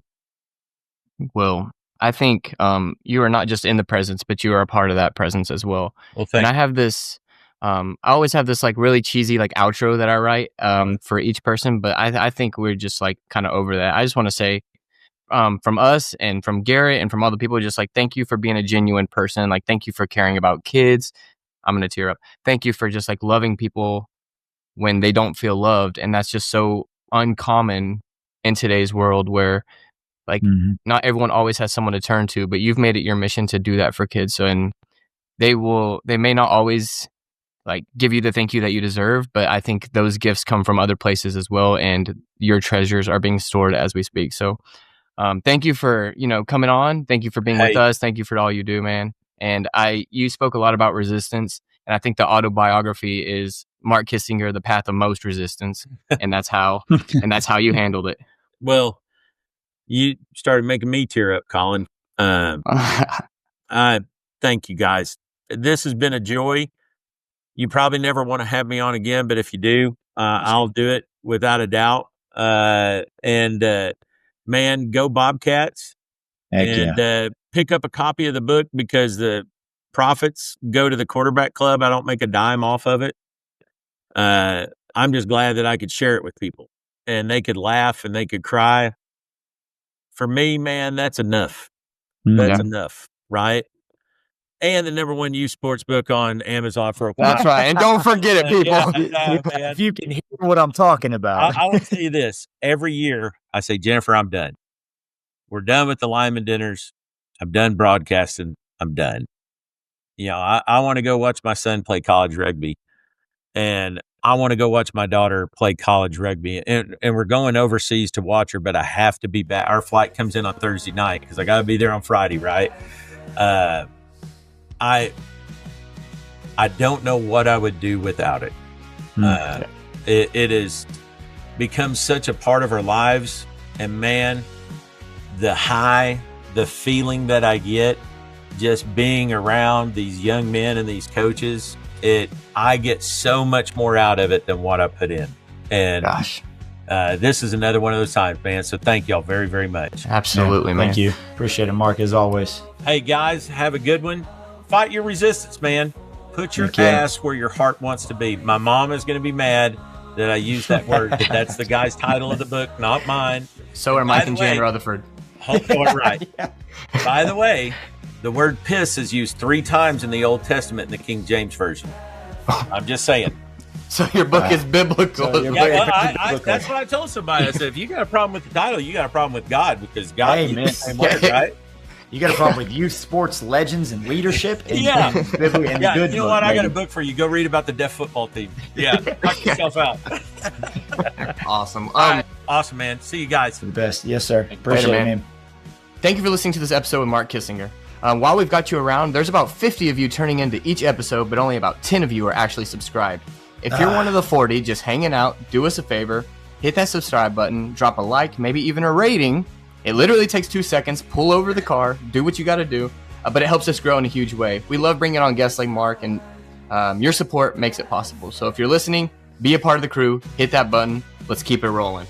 Well, I think you are not just in the presence, but you are a part of that presence as well. Well, And thank I have this, I always have this like really cheesy like outro that I write for each person, but I think we're just like kind of over that. I just want to say from us and from Garrett and from all the people, just like thank you for being a genuine person. Like thank you for caring about kids. I'm gonna tear up. Thank you for just like loving people when they don't feel loved, and that's just so uncommon in today's world where like Mhm. not everyone always has someone to turn to, but you've made it your mission to do that for kids. So, and they may not always like give you the thank you that you deserve, but I think those gifts come from other places as well. And your treasures are being stored as we speak. So, thank you for, coming on. Thank you for being with Hey. us. Thank you for all you do, man. And you spoke a lot about resistance. And I think the autobiography is Mark Kissinger, The Path of Most Resistance. And that's how you handled it. Well, you started making me tear up, Colin. I thank you guys. This has been a joy. You probably never want to have me on again, but if you do, I'll do it without a doubt. And man, go Bobcats Heck and yeah. pick up a copy of the book because the profits go to the quarterback club. I don't make a dime off of it. I'm just glad that I could share it with people and they could laugh and they could cry. For me, man, that's enough. That's Mhm. enough, right? and the #1 youth sports book on Amazon for a while. That's right. And don't forget it, people. Man. If you can hear what I'm talking about. I will tell you this. Every year I say, Jennifer, I'm done. We're done with the lineman dinners. I'm done broadcasting. I'm done. I want to go watch my son play college rugby, and I want to go watch my daughter play college rugby, and we're going overseas to watch her, but I have to be back. Our flight comes in on Thursday night because I got to be there on Friday, right? I don't know what I would do without it. It has become such a part of our lives, and man, the high, the feeling that I get just being around these young men and these coaches, I get so much more out of it than what I put in. And Gosh. This is another one of those times, man. So thank y'all very, very much. Absolutely, man. Thank you. Appreciate it, Mark, as always. Hey, guys, have a good one. Fight your resistance, man. Put your Okay. ass where your heart wants to be. My mom is going to be mad that I use that word, but that's the guy's title of the book, not mine. So are By Mike the and Jan way- Rutherford. Hold on, right. By the way, the word piss is used 3 times in the Old Testament in the King James Version. I'm just saying. So your book is biblical. So your Yeah, book- well, that's what I told somebody. I said, if you got a problem with the title, you got a problem with God, because God Hey, used man. the same word, right? You got a problem with youth sports legends and leadership? And, Yeah. and the Yeah, good you know book, what? I got a baby. book for you. Go read about the deaf football team. Yeah, knock yourself out. Awesome. All right. Awesome, man. See you guys. The best. Yes, sir. Appreciate man. it, man. Thank you for listening to this episode with Mark Kissinger. While we've got you around, there's about 50 of you turning into each episode, but only about 10 of you are actually subscribed. If you're one of the 40 just hanging out, do us a favor, hit that subscribe button, drop a like, maybe even a rating. It literally takes 2 seconds. Pull over the car, do what you got to do, but it helps us grow in a huge way. We love bringing on guests like Mark, and your support makes it possible. So if you're listening, be a part of the crew, hit that button. Let's keep it rolling.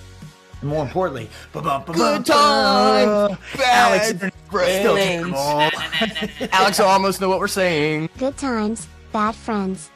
And more importantly, Good time, Alex, bad still friends. cool. Alex will almost know what we're saying. Good times, bad friends.